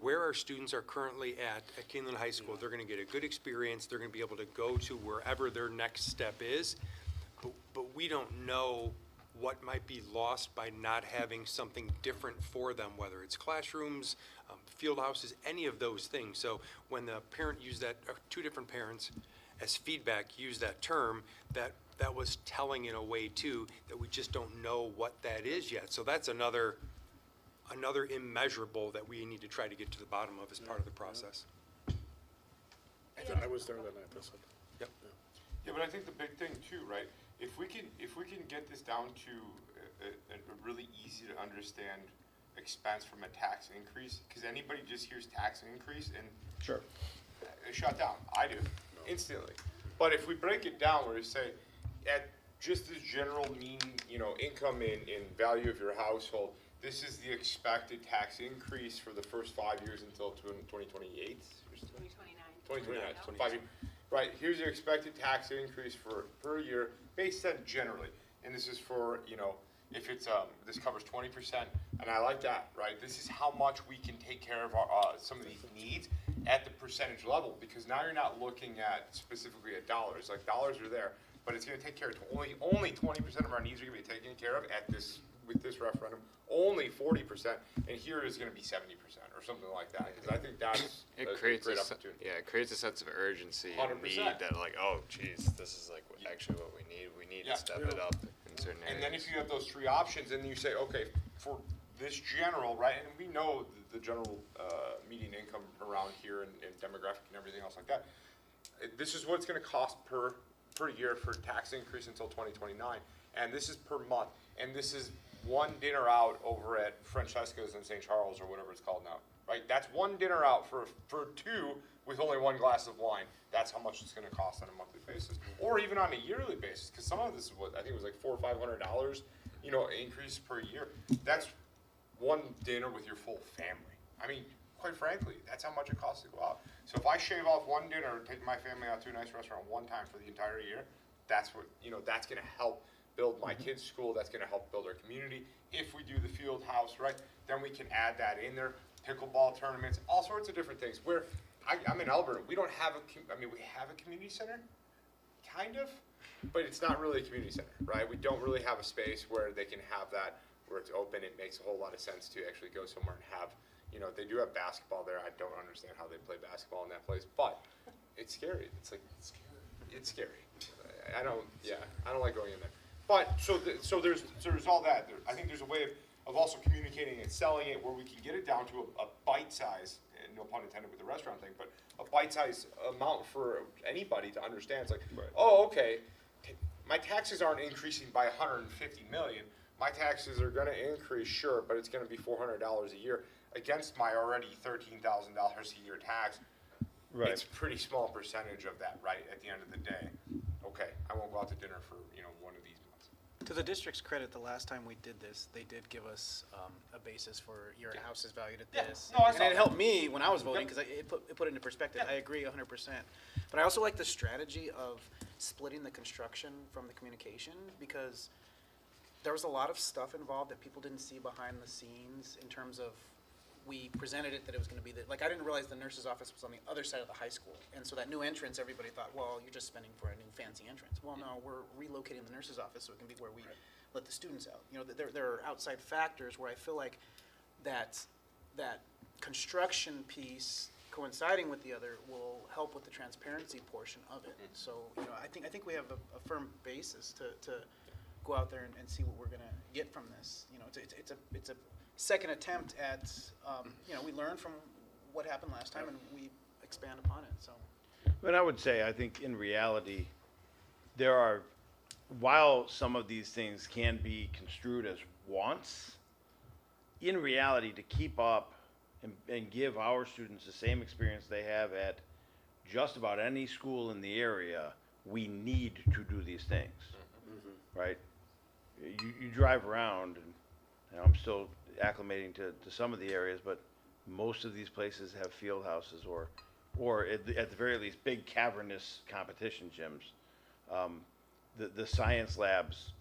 Where our students are currently at Kaneland High School, they're gonna get a good experience, they're gonna be able to go to wherever their next step is, but we don't know what might be lost by not having something different for them, whether it's classrooms, field houses, any of those things. So when the parent used that, 2 different parents as feedback used that term, that was telling in a way too, that we just don't know what that is yet. So that's another immeasurable that we need to try to get to the bottom of as part of the process. I was there that night, that's it. Yep. Yeah, but I think the big thing too, right? If we can get this down to a really easy to understand expense from a tax increase, because anybody just hears tax increase and Sure. they shut down. I do, instantly. But if we break it down where we say, at just this general mean, income in value of your household, this is the expected tax increase for the first 5 years until 2028? 2029, so 5 years. Right, here's your expected tax increase per year based on generally. And this is for, if it's, this covers 20%, and I like that, right? This is how much we can take care of our, some of these needs at the percentage level, because now you're not looking at specifically at dollars. Like, dollars are there, but it's gonna take care of only 20% of our needs are gonna be taken care of with this referendum, only 40%, and here is gonna be 70% or something like that, because I think that's a great opportunity. Yeah, it creates a sense of urgency and 100%. need that, like, oh, geez, this is like actually what we need. We need Yeah. to step it up in certain areas. And then if you have those three options, and you say, okay, for this general, right, and we know the general median income around here and demographic and everything else like that, this is what it's gonna cost per year for tax increase until 2029, and this is per month, and this is one dinner out over at Francesca's in St. Charles or whatever it's called now, right? That's one dinner out for two with only one glass of wine. That's how much it's gonna cost on a monthly basis, or even on a yearly basis, because some of this is what, I think it was like $400 or $500, increase per year. That's one dinner with your full family. I mean, quite frankly, that's how much it costs to go out. So if I shave off one dinner and take my family out to a nice restaurant one time for the entire year, that's what, that's gonna help build my kids' school, that's gonna help build our community. If we do the field house, right, then we can add that in there, pickleball tournaments, all sorts of different things. Where, I'm in Elburn, we don't have we have a community center, kind of, but it's not really a community center, right? We don't really have a space where they can have that, where it's open. It makes a whole lot of sense to actually go somewhere and have, they do have basketball there. I don't understand how they play basketball in that place, but it's scary. It's scary. I don't like going in there. But, so there's all that. I think there's a way of also communicating and selling it where we can get it down to a bite size, and no pun intended with the restaurant thing, but a bite size amount for anybody to understand. It's like, oh, okay, my taxes aren't increasing by 150 million. My taxes are gonna increase, sure, but it's gonna be $400 a year against my already $13,000 a year tax. Right. It's a pretty small percentage of that, right, at the end of the day. Okay, I won't go out to dinner for, one of these months. To the district's credit, the last time we did this, they did give us a basis for your house is valued at this. No, I And saw it that. helped me when I was voting, because it put it into perspective. I agree 100%. But I also like the strategy of splitting the construction from the communication, because there was a lot of stuff involved that people didn't see behind the scenes in terms of, we presented it that it was gonna be I didn't realize the nurse's office was on the other side of the high school. And so that new entrance, everybody thought, well, you're just spending for a new fancy entrance. Well, no, we're relocating the nurse's office so it can be where we let the students out. There are outside factors where I feel like that construction piece coinciding with the other will help with the transparency portion of it. So, I think we have a firm basis to go out there and see what we're gonna get from this. It's a second attempt at, we learn from what happened last time and we expand upon it, so. But I would say, I think in reality, while some of these things can be construed as wants, in reality, to keep up and give our students the same experience they have at just about any school in the area, we need to do these things, right? You drive around, and I'm still acclimating to some of the areas, but most of these places have field houses or at the very least, big cavernous competition gyms. The science labs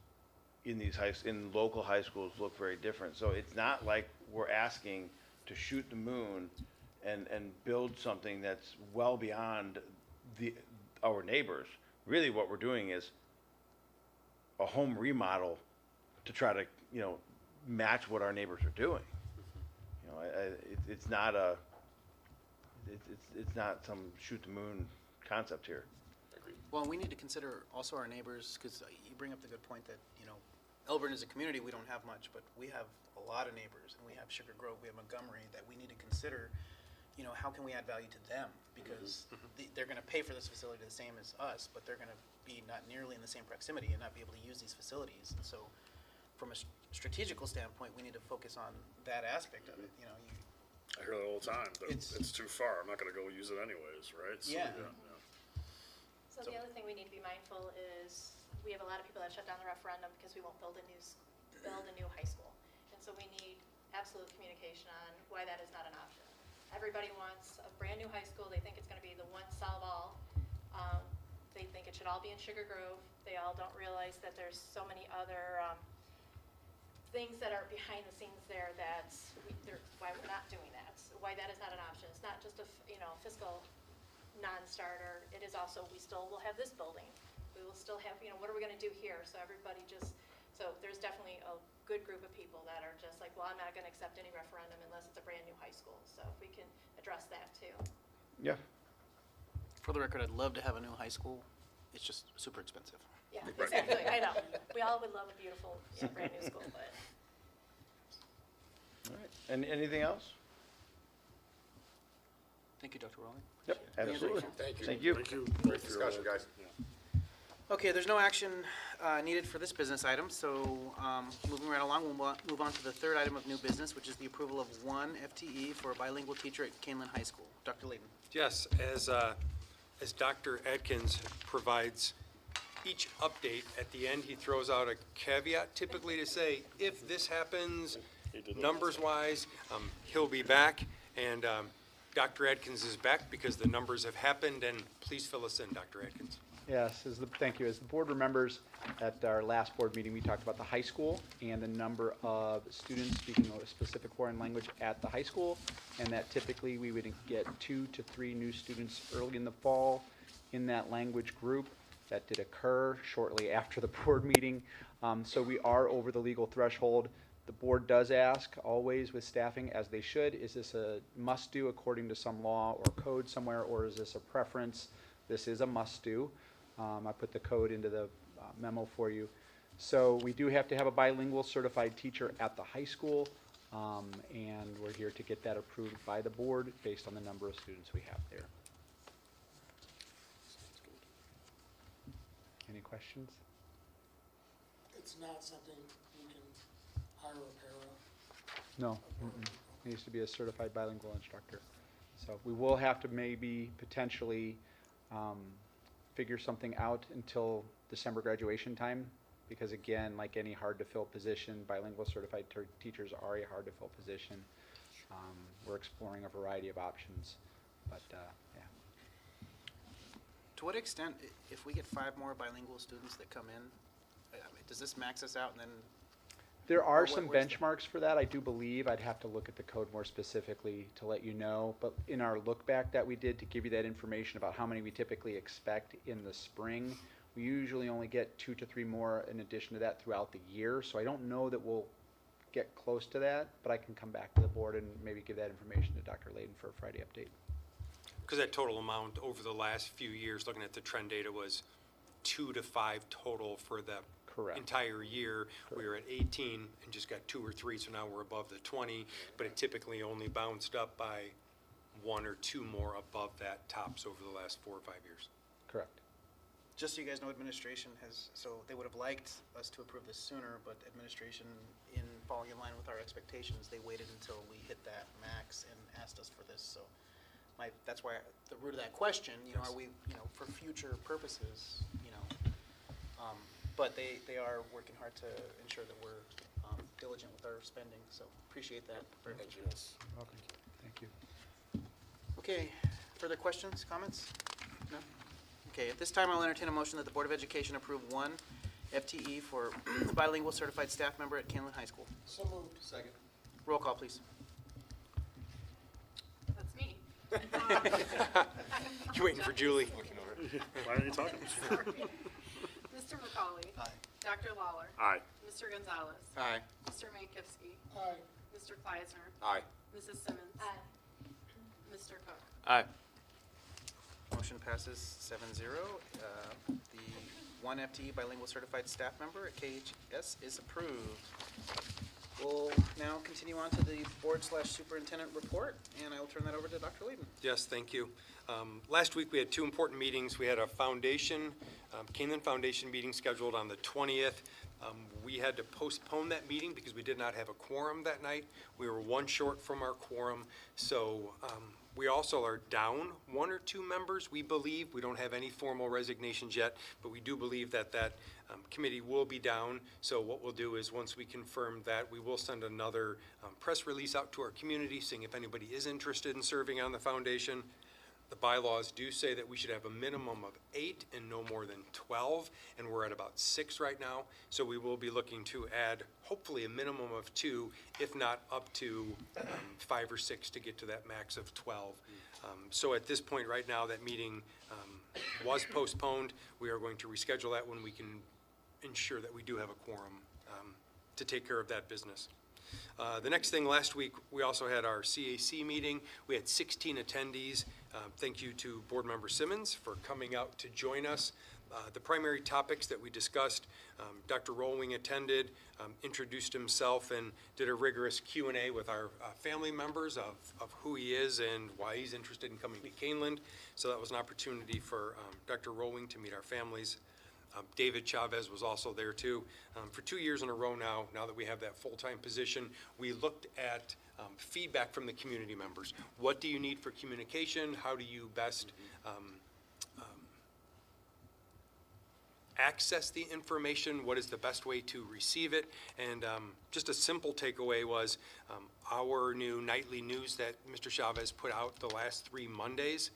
in local high schools look very different. So it's not like we're asking to shoot the moon and build something that's well beyond our neighbors. Really what we're doing is a home remodel to try to, match what our neighbors are doing. It's not some shoot the moon concept here. Well, we need to consider also our neighbors, because you bring up the good point that, Elburn is a community, we don't have much, but we have a lot of neighbors, and we have Sugar Grove, we have Montgomery, that we need to consider how can we add value to them? Because they're gonna pay for this facility the same as us, but they're gonna be not nearly in the same proximity and not be able to use these facilities. And so, from a strategical standpoint, we need to focus on that aspect of it, I hear that all the time, that It's- it's too far, I'm not gonna go use it anyways, right? So, Yeah. So the other thing we need to be mindful is, we have a lot of people that shut down the referendum because we won't build a new high school. And so we need absolute communication on why that is not an option. Everybody wants a brand-new high school, they think it's gonna be the one solve all. They think it should all be in Sugar Grove. They all don't realize that there's so many other, things that are behind the scenes there why we're not doing that, why that is not an option. It's not just a, fiscal non-starter, it is also, we still will have this building. We will still have, what are we gonna do here? So everybody so there's definitely a good group of people that are just like, well, I'm not gonna accept any referendum unless it's a brand-new high school. So if we can address that too. Yeah. For the record, I'd love to have a new high school. It's just super expensive. Yeah, exactly, I know. We all would love a beautiful, brand-new school, but. All right. And anything else? Thank you, Dr. Rowley. Yep, absolutely. Thank you. Thank you. Thank you. Great discussion, guys. Okay, there's no action needed for this business item, so moving right along, we'll move on to the third item of new business, which is the approval of one FTE for a bilingual teacher at Kaneland High School. Dr. Layden. Yes, as Dr. Adkins provides each update, at the end, he throws out a caveat typically to say, if this happens, numbers-wise, he'll be back. And Dr. Adkins is back because the numbers have happened, and please fill us in, Dr. Adkins. Yes, thank you. As the board remembers, at our last board meeting, we talked about the high school and the number of students speaking a specific foreign language at the high school, and that typically we would get 2 to 3 new students early in the fall in that language group. That did occur shortly after the board meeting. So we are over the legal threshold. The board does ask, always with staffing, as they should, is this a must-do according to some law or code somewhere, or is this a preference? This is a must-do. I put the code into the memo for you. So we do have to have a bilingual certified teacher at the high school, and we're here to get that approved by the board based on the number of students we have there. Any questions? It's not something you can hire a para. No. It needs to be a certified bilingual instructor. So we will have to maybe potentially figure something out until December graduation time, because again, like any hard-to-fill position, bilingual certified teachers are a hard-to-fill position. We're exploring a variety of options, but yeah. To what extent, if we get 5 more bilingual students that come in, does this max us out and then? There are What- some where's the- benchmarks for that, I do believe. I'd have to look at the code more specifically to let you know. But in our look back that we did to give you that information about how many we typically expect in the spring, we usually only get 2 to 3 more in addition to that throughout the year. So I don't know that we'll get close to that, but I can come back to the board and maybe give that information to Dr. Layden for a Friday update. Because that total amount over the last few years, looking at the trend data, was 2 to 5 total for the Correct. entire year. We were at 18 and just got 2 or 3, so now we're above the 20, but it typically only bounced up by 1 or 2 more above that tops over the last 4 or 5 years. Correct. Just so you guys know, administration so they would have liked us to approve this sooner, but administration, in falling in line with our expectations, they waited until we hit that max and asked us for this, so that's why the root of that question, are we, for future purposes, but they are working hard to ensure that we're diligent with our spending, so appreciate that very much. Welcome. Thank you. Okay, further questions, comments? No? Okay, at this time, I'll entertain a motion that the Board of Education approve 1 FTE for a bilingual certified staff member at Kaneland High School. So moved. Second. Roll call, please. That's me. You waiting for Julie? Why aren't you talking? Mr. McCauley. Aye. Dr. Lawler. Aye. Mr. Gonzalez. Aye. Mr. Mankowski. Aye. Mr. Kleisner. Aye. Mrs. Simmons. Aye. Mr. Cook. Aye. Motion passes 7-0. The 1 FTE bilingual certified staff member at KHS is approved. We'll now continue on to the board/superintendent report, and I will turn that over to Dr. Lieben. Yes, thank you. Last week, we had two important meetings. We had a foundation, Kaneland Foundation meeting scheduled on the 20th. We had to postpone that meeting because we did not have a quorum that night. We were one short from our quorum, so we also are down one or two members, we believe. We don't have any formal resignations yet, but we do believe that that committee will be down. So what we'll do is, once we confirm that, we will send another press release out to our community, seeing if anybody is interested in serving on the foundation. The bylaws do say that we should have a minimum of 8 and no more than 12, and we're at about 6 right now. So we will be looking to add, hopefully, a minimum of 2, if not up to 5 or 6 to get to that max of 12. So at this point right now, that meeting was postponed. We are going to reschedule that when we can ensure that we do have a quorum to take care of that business. The next thing, last week, we also had our CAC meeting. We had 16 attendees. Thank you to Board Member Simmons for coming out to join us. The primary topics that we discussed, Dr. Rolwing attended, introduced himself, and did a rigorous Q&A with our family members of who he is and why he's interested in coming to Kaneland. So that was an opportunity for Dr. Rolwing to meet our families. David Chavez was also there too. For 2 years in a row now that we have that full-time position, we looked at feedback from the community members. What do you need for communication? How do you best access the information? What is the best way to receive it? And just a simple takeaway was our new nightly news that Mr. Chavez put out the last 3 Mondays.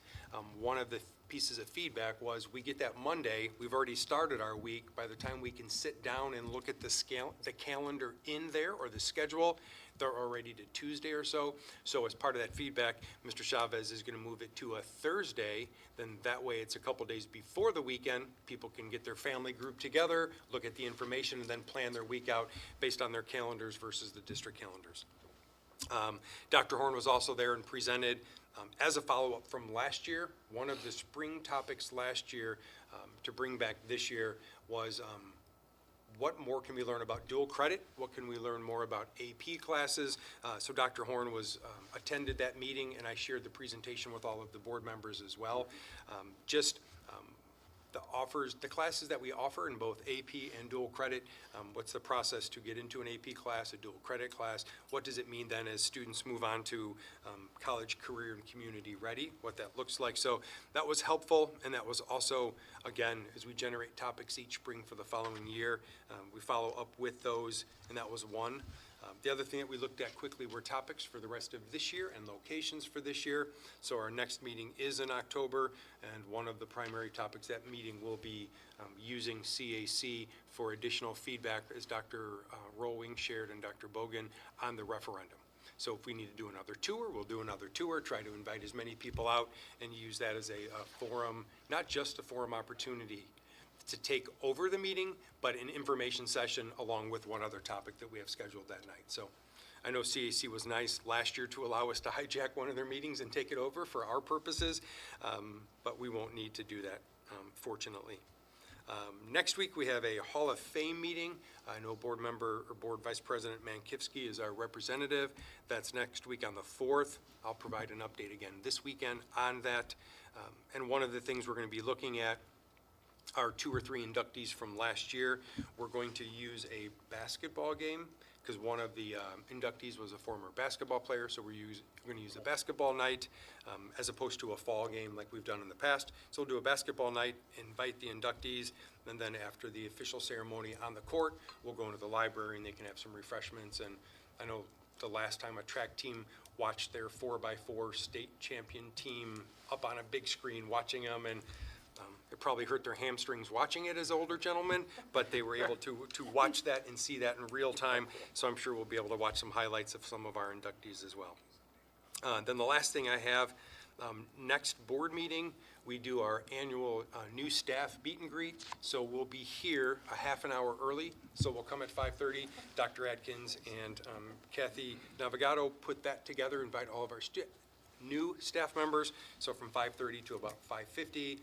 One of the pieces of feedback was, we get that Monday, we've already started our week. By the time we can sit down and look at the calendar in there, or the schedule, they're already to Tuesday or so. So as part of that feedback, Mr. Chavez is going to move it to a Thursday. Then that way it's a couple days before the weekend. People can get their family group together, look at the information, and then plan their week out based on their calendars versus the district calendars. Dr. Horn was also there and presented as a follow-up from last year. One of the spring topics last year to bring back this year was what more can we learn about dual credit? What can we learn more about AP classes? So Dr. Horn attended that meeting, and I shared the presentation with all of the board members as well. The classes that we offer in both AP and dual credit, what's the process to get into an AP class, a dual credit class? What does it mean then as students move on to college, career, and community ready, what that looks like? So that was helpful, and that was also, again, as we generate topics each spring for the following year, we follow up with those, and that was one. The other thing that we looked at quickly were topics for the rest of this year and locations for this year. So our next meeting is in October, and one of the primary topics that meeting will be using CAC for additional feedback, as Dr. Rolwing shared and Dr. Bogan, on the referendum. So if we need to do another tour, we'll do another tour, try to invite as many people out and use that as a forum, not just a forum opportunity to take over the meeting, but an information session along with one other topic that we have scheduled that night. So I know CAC was nice last year to allow us to hijack one of their meetings and take it over for our purposes, but we won't need to do that, fortunately. Next week, we have a Hall of Fame meeting. I know Board Vice President Mankivsky is our representative. That's next week on the 4th. I'll provide an update again this weekend on that. And one of the things we're going to be looking at are 2 or 3 inductees from last year. We're going to use a basketball game, because one of the inductees was a former basketball player, so we're going to use a basketball night as opposed to a fall game like we've done in the past. So we'll do a basketball night, invite the inductees, and then after the official ceremony on the court, we'll go into the library and they can have some refreshments. And I know the last time a track team watched their 4x4 state champion team up on a big screen, watching them, and it probably hurt their hamstrings watching it as older gentlemen, but they were able to watch that and see that in real time. So I'm sure we'll be able to watch some highlights of some of our inductees as well. Then the last thing I have, next board meeting, we do our annual new staff meet and greet. So we'll be here a half an hour early. So we'll come at 5:30. Dr. Atkins and Kathy Navigato put that together, invite all of our new staff members. So from 5:30 to about 5:50.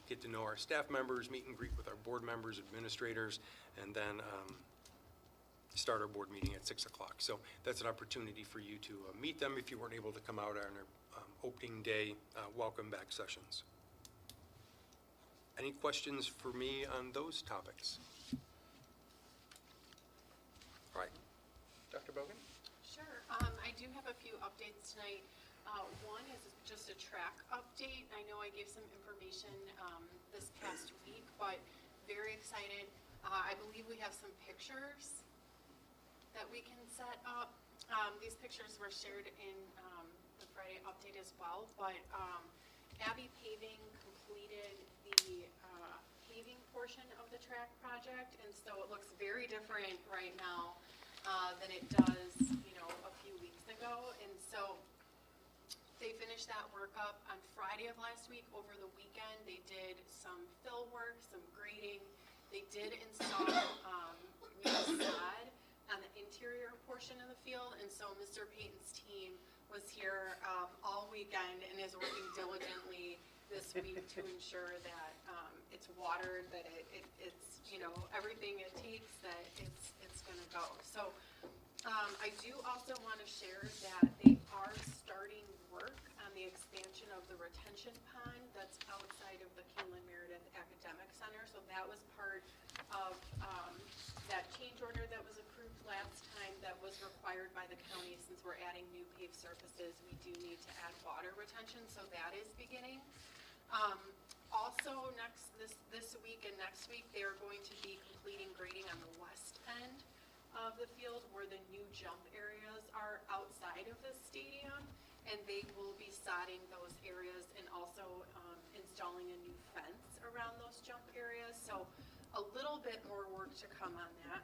Get to know our staff members, meet and greet with our board members, administrators, and then start our board meeting at 6 o'clock. So that's an opportunity for you to meet them if you weren't able to come out on our opening day welcome back sessions. Any questions for me on those topics? All right. Dr. Bogan? Sure. I do have a few updates tonight. One is just a track update. I know I gave some information this past week, but very excited. I believe we have some pictures that we can set up. These pictures were shared in the Friday update as well, but Abbey Paving completed the paving portion of the track project, and so it looks very different right now than it does, a few weeks ago. And so they finished that work up on Friday of last week. Over the weekend, they did some fill work, some grading. They did install new sod on the interior portion of the field, and so Mr. Payton's team was here all weekend and is working diligently this week to ensure that it's watered, that it's everything it takes, that it's going to go. So I do also want to share that they are starting work on the expansion of the retention pond that's outside of the Kaneland Meredith Academic Center. So that was part of that change order that was approved last time that was required by the county. Since we're adding new paved surfaces, we do need to add water retention, so that is beginning. Also, this week and next week, they are going to be completing grading on the west end of the field where the new jump areas are outside of the stadium, and they will be sodding those areas and also installing a new fence around those jump areas. So a little bit more work to come on that.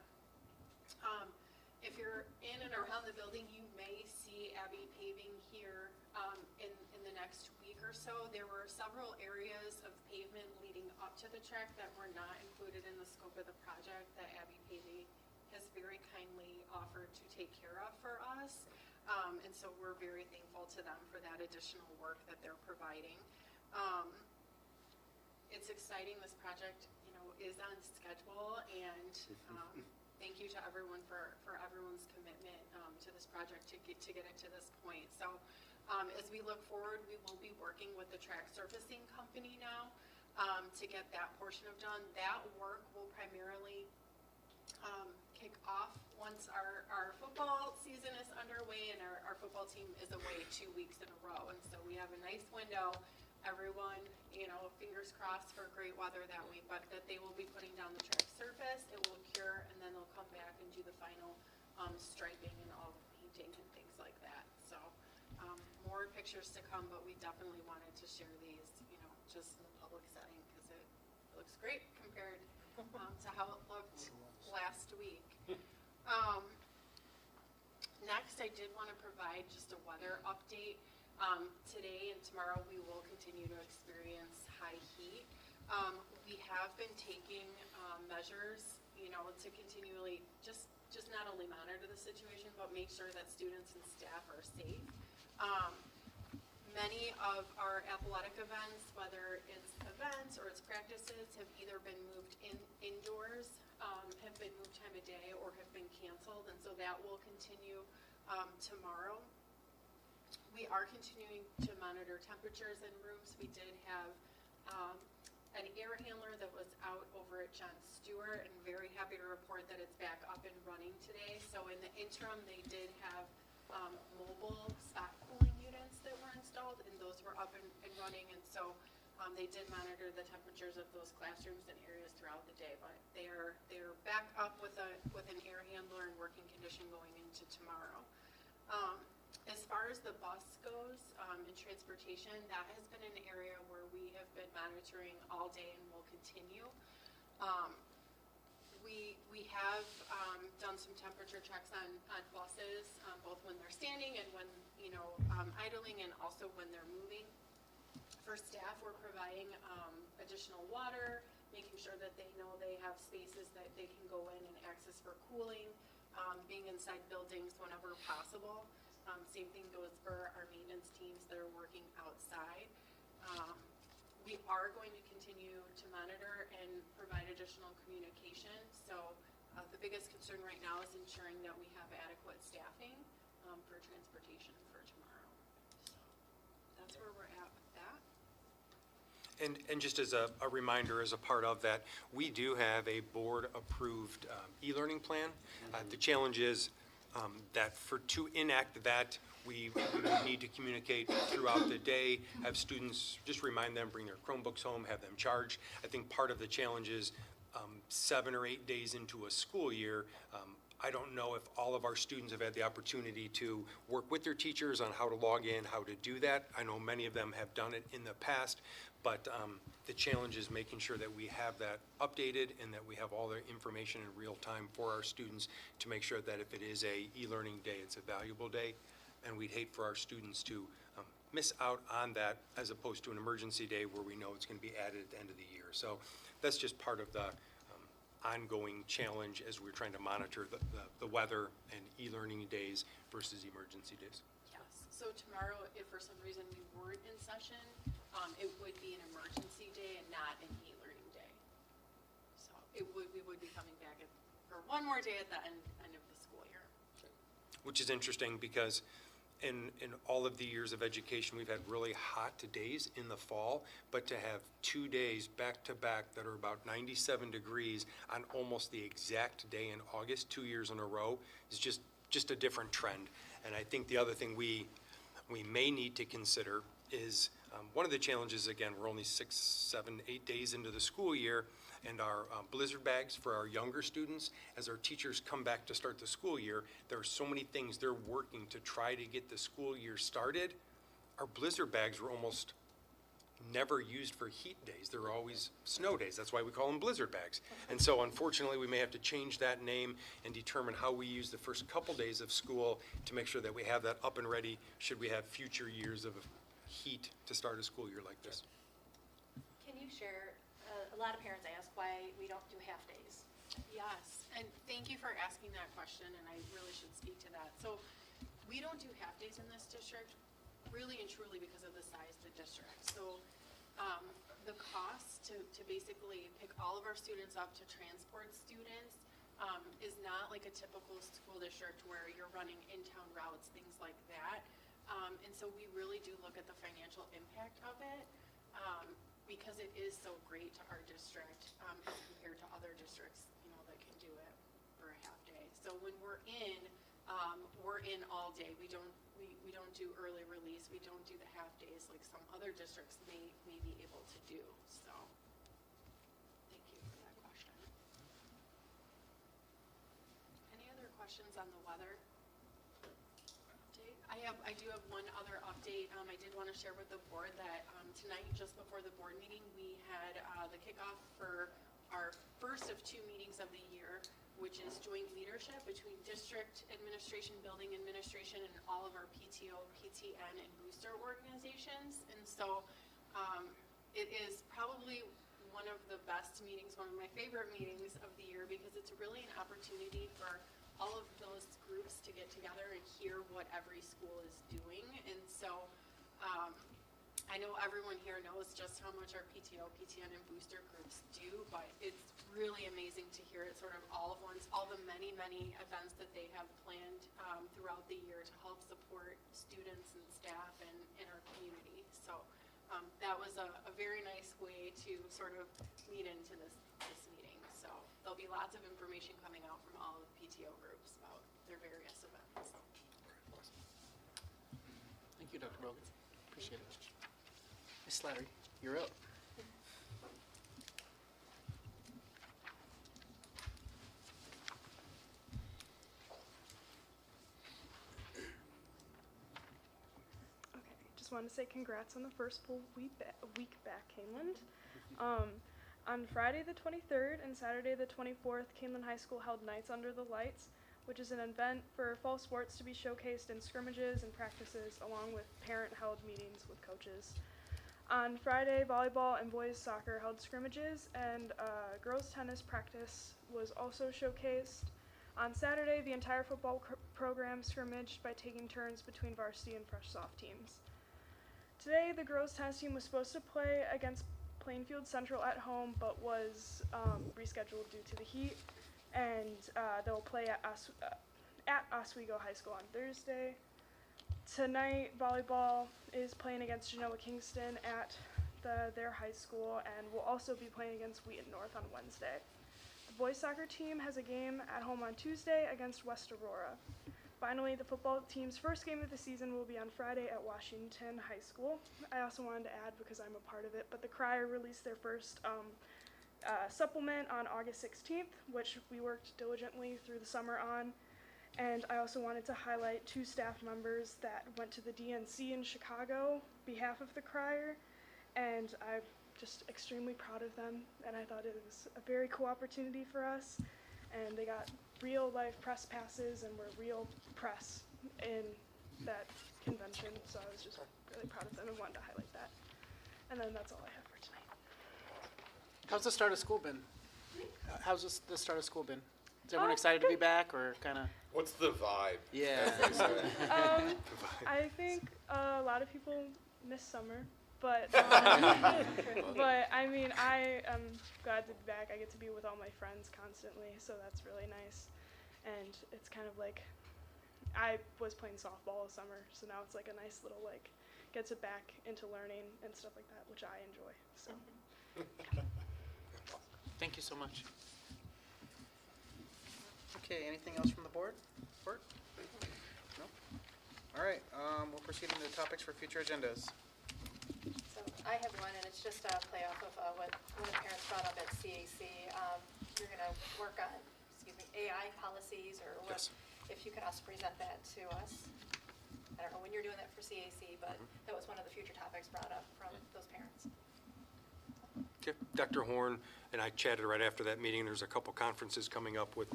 If you're in and around the building, you may see Abbey Paving here in the next week or so. There were several areas of pavement leading up to the track that were not included in the scope of the project that Abbey Paving has very kindly offered to take care of for us. And so we're very thankful to them for that additional work that they're providing. It's exciting. This project, is on schedule, and thank you to everyone for everyone's commitment to this project to get it to this point. So as we look forward, we will be working with the track surfacing company now to get that portion of done. That work will primarily kick off once our football season is underway and our football team is away 2 weeks in a row. And so we have a nice window. Everyone, fingers crossed for great weather that week, but that they will be putting down the track surface, it will cure, and then they'll come back and do the final striping and all the painting and things like that. So more pictures to come, but we definitely wanted to share these, just in the public setting, because it looks great compared to how it looked last week. Next, I did want to provide just a weather update. Today and tomorrow we will continue to experience high heat. We have been taking measures, to continually just not only monitor the situation, but make sure that students and staff are safe. Many of our athletic events, whether it's events or it's practices, have either been moved indoors, have been moved time of day, or have been canceled, and so that will continue tomorrow. We are continuing to monitor temperatures in rooms. We did have an air handler that was out over at John Stewart, and very happy to report that it's back up and running today. So in the interim, they did have mobile spot cooling units that were installed, and those were up and running. And so they did monitor the temperatures of those classrooms and areas throughout the day. But they're back up with an air handler in working condition going into tomorrow. As far as the bus goes, in transportation, that has been an area where we have been monitoring all day and will continue. We have done some temperature checks on buses, both when they're standing and when idling, and also when they're moving. For staff, we're providing additional water, making sure that they know they have spaces that they can go in and access for cooling, being inside buildings whenever possible. Same thing goes for our maintenance teams that are working outside. We are going to continue to monitor and provide additional communication. So The biggest concern right now is ensuring that we have adequate staffing for transportation for tomorrow. So that's where we're at with that. And just as a reminder, as a part of that, we do have a board-approved e-learning plan. The challenge is that to enact that, we need to communicate throughout the day, have students, just remind them, bring their Chromebooks home, have them charged. I think part of the challenge is 7 or 8 days into a school year, I don't know if all of our students have had the opportunity to work with their teachers on how to log in, how to do that. I know many of them have done it in the past, but the challenge is making sure that we have that updated and that we have all the information in real time for our students to make sure that if it is a e-learning day, it's a valuable day. And we'd hate for our students to miss out on that as opposed to an emergency day where we know it's going to be added at the end of the year. So that's just part of the ongoing challenge as we're trying to monitor the weather and e-learning days versus emergency days. Yes, so tomorrow, if for some reason we weren't in session, it would be an emergency day and not an e-learning day. So we would be coming back for one more day at the end of the school year. Which is interesting because in all of the years of education, we've had really hot days in the fall, but to have 2 days back to back that are about 97 degrees on almost the exact day in August, 2 years in a row, is just a different trend. And I think the other thing we may need to consider is one of the challenges, again, we're only 6, 7, 8 days into the school year, and our blizzard bags for our younger students, as our teachers come back to start the school year, there are so many things they're working to try to get the school year started. Our blizzard bags were almost never used for heat days. They were always snow days. That's why we call them blizzard bags. And so unfortunately, we may have to change that name and determine how we use the first couple days of school to make sure that we have that up and ready should we have future years of heat to start a school year like this. Can you share, a lot of parents ask why we don't do half days. Yes, and thank you for asking that question, and I really should speak to that. So we don't do half days in this district, really and truly because of the size of the district. So the cost to basically pick all of our students up to transport students is not like a typical school district where you're running in-town routes, things like that. And so we really do look at the financial impact of it because it is so great to our district as compared to other districts, that can do it for a half day. So when we're in all day. We don't do early release. We don't do the half days like some other districts may be able to do. So thank you for that question. Any other questions on the weather update? I do have one other update. I did want to share with the board that tonight, just before the board meeting, we had the kickoff for our first of 2 meetings of the year, which is joint leadership between district administration, building administration, and all of our PTO, PTN, and booster organizations. And so it is probably one of the best meetings, one of my favorite meetings of the year, because it's really an opportunity for all of those groups to get together and hear what every school is doing. And so I know everyone here knows just how much our PTO, PTN, and booster groups do, but it's really amazing to hear it sort of all at once, all the many, many events that they have planned throughout the year to help support students and staff and our community. So that was a very nice way to sort of lead into this meeting. So there'll be lots of information coming out from all of the PTO groups about their various events. So. Thank you, Dr. Brogan. Appreciate it. Ms. Slattery, you're up. Just wanted to say congrats on the first full week back, Kaneland. On Friday the 23rd and Saturday the 24th, Kaneland High School held Nights Under the Lights, which is an event for fall sports to be showcased in scrimmages and practices, along with parent-held meetings with coaches. On Friday, volleyball and boys soccer held scrimmages, and girls tennis practice was also showcased. On Saturday, the entire football program scrimmaged by taking turns between varsity and fresh soft teams. Today, the girls tennis team was supposed to play against Plainfield Central at home, but was rescheduled due to the heat. and they'll play at Oswego High School on Thursday. Tonight, volleyball is playing against Genoa Kingston at their high school, and we'll also be playing against Wheaton North on Wednesday. The boys soccer team has a game at home on Tuesday against West Aurora. Finally, the football team's first game of the season will be on Friday at Washington High School. I also wanted to add, because I'm a part of it, but the Crier released their first supplement on August 16th, which we worked diligently through the summer on. And I also wanted to highlight 2 staff members that went to the DNC in Chicago behalf of the Crier, and I'm just extremely proud of them, and I thought it was a very cool opportunity for us, and they got real life press passes and were real press in that convention, so I was just really proud of them and wanted to highlight that. And then that's all I have for tonight. How's the start of school been? How's the start of school been? Is everyone excited to be back, or kind of? What's the vibe? Yeah. I think a lot of people miss summer, but but I mean, I am glad to be back. I get to be with all my friends constantly, so that's really nice. And it's kind of like, I was playing softball all summer, so now it's like a nice little like, gets it back into learning and stuff like that, which I enjoy. So. Thank you so much. Okay, anything else from the board? Bert? No? All right, we'll proceed into topics for future agendas. So I have one, and it's just a play off of what one of the parents brought up at CAC. You're going to work on, AI policies, or what, Yes. if you could also present that to us. I don't know when you're doing that for CAC, but that was one of the future topics brought up from those parents. Okay, Dr. Horn and I chatted right after that meeting. There's a couple conferences coming up with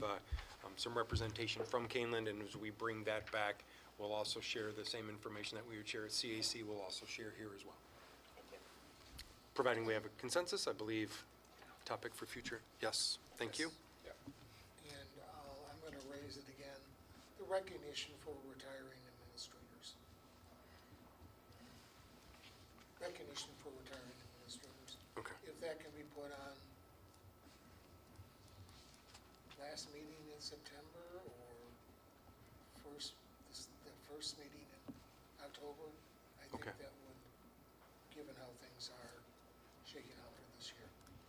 some representation from Kaneland, and as we bring that back, we'll also share the same information that we would share at CAC. We'll also share here as well. Thank you. Providing we have a consensus, I believe, topic for future. Yes, thank you. Yeah. And I'm going to raise it again, the recognition for retiring administrators. Recognition for retiring administrators. Okay. If that can be put on last meeting in September or the first meeting in October, I think Okay. that would, given how things are shaking out for this year.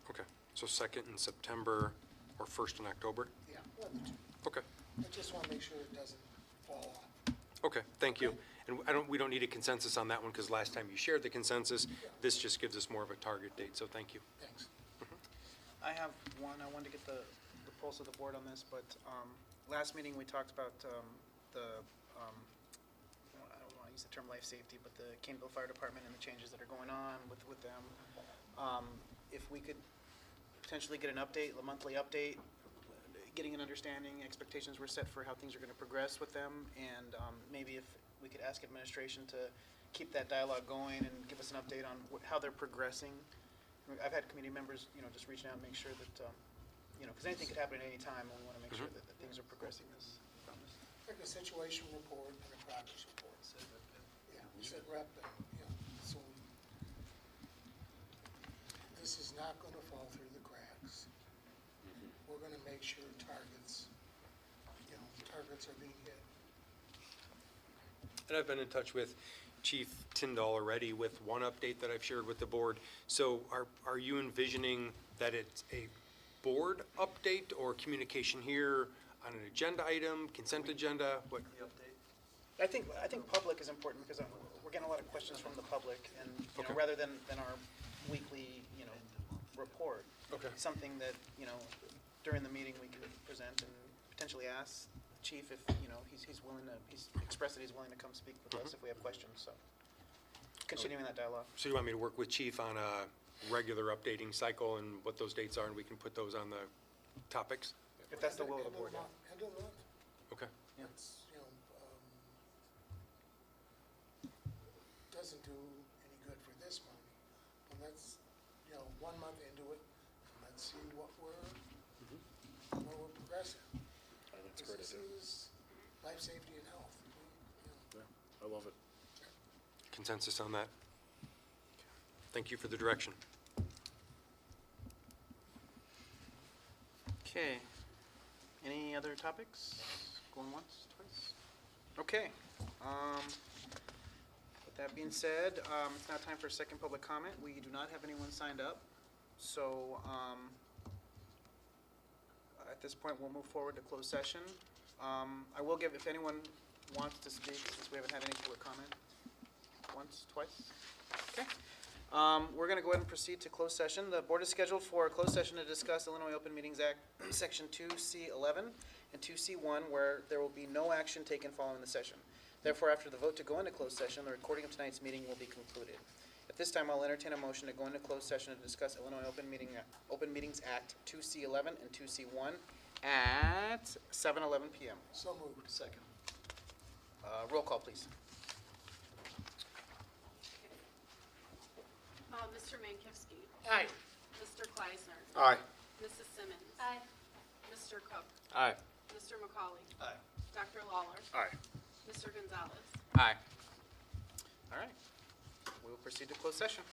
Okay, so 2nd in September or 1st in October? Yeah, one of the two. Okay, I just want to make sure it doesn't fall off. okay, thank you. And we don't need a consensus on that one, because last time you shared the consensus. This just gives us more of a target date, so thank you. Thanks. I have one. I wanted to get the pulse of the board on this, but last meeting we talked about I don't want to use the term life safety, but the Caneville Fire Department and the changes that are going on with them. If we could potentially get an update, a monthly update, getting an understanding, expectations were set for how things are going to progress with them, and maybe if we could ask administration to keep that dialogue going and give us an update on how they're progressing. I've had committee members, just reaching out and make sure that, because anything could happen at any time, and we want to make sure that things are progressing this. Like a situation report and a progress report. Yeah, sit rep and, so this is not going to fall through the cracks. We're going to make sure targets are being hit. And I've been in touch with Chief Tyndall already with one update that I've shared with the board. So are you envisioning that it's a board update or communication here on an agenda item, consent agenda? What? The update. I think public is important, because we're getting a lot of questions from the public, and, Okay. rather than our weekly, report. Okay. Something that, during the meeting we could present and potentially ask the chief if, he's expressed that he's willing to come speak with us if we have questions, so. Continuing that dialogue. So you want me to work with Chief on a regular updating cycle and what those dates are, and we can put those on the topics? If that's the will of the board, yeah. End of the month. Okay. It's, doesn't do any good for this month. But let's, 1 month into it, and let's see what we're progressing. That's great. This is life safety and health. Yeah, I love it. Consensus on that? Thank you for the direction. Okay. Any other topics? Going once, twice? Okay. With that being said, it's now time for second public comment. We do not have anyone signed up. So, at this point, we'll move forward to closed session. I will give, if anyone wants to speak, since we haven't had any public comment, once, twice? Okay. We're going to go ahead and proceed to closed session. The board is scheduled for a closed session to discuss Illinois Open Meetings Act, Section 2C11 and 2C1, where there will be no action taken following the session. Therefore, after the vote to go into closed session, the recording of tonight's meeting will be concluded. At this time, I'll entertain a motion to go into closed session to discuss Illinois Open Meetings Act 2C11 and 2C1 at 7:11 PM. So moved. Second. Roll call, please. Mr. Mankowski. Aye. Mr. Kleisner. Aye. Mrs. Simmons. Aye. Mr. Cook. Aye. Mr. McCauley. Aye. Dr. Lawler. Aye. Mr. Gonzalez. Aye. All right. We will proceed to closed session.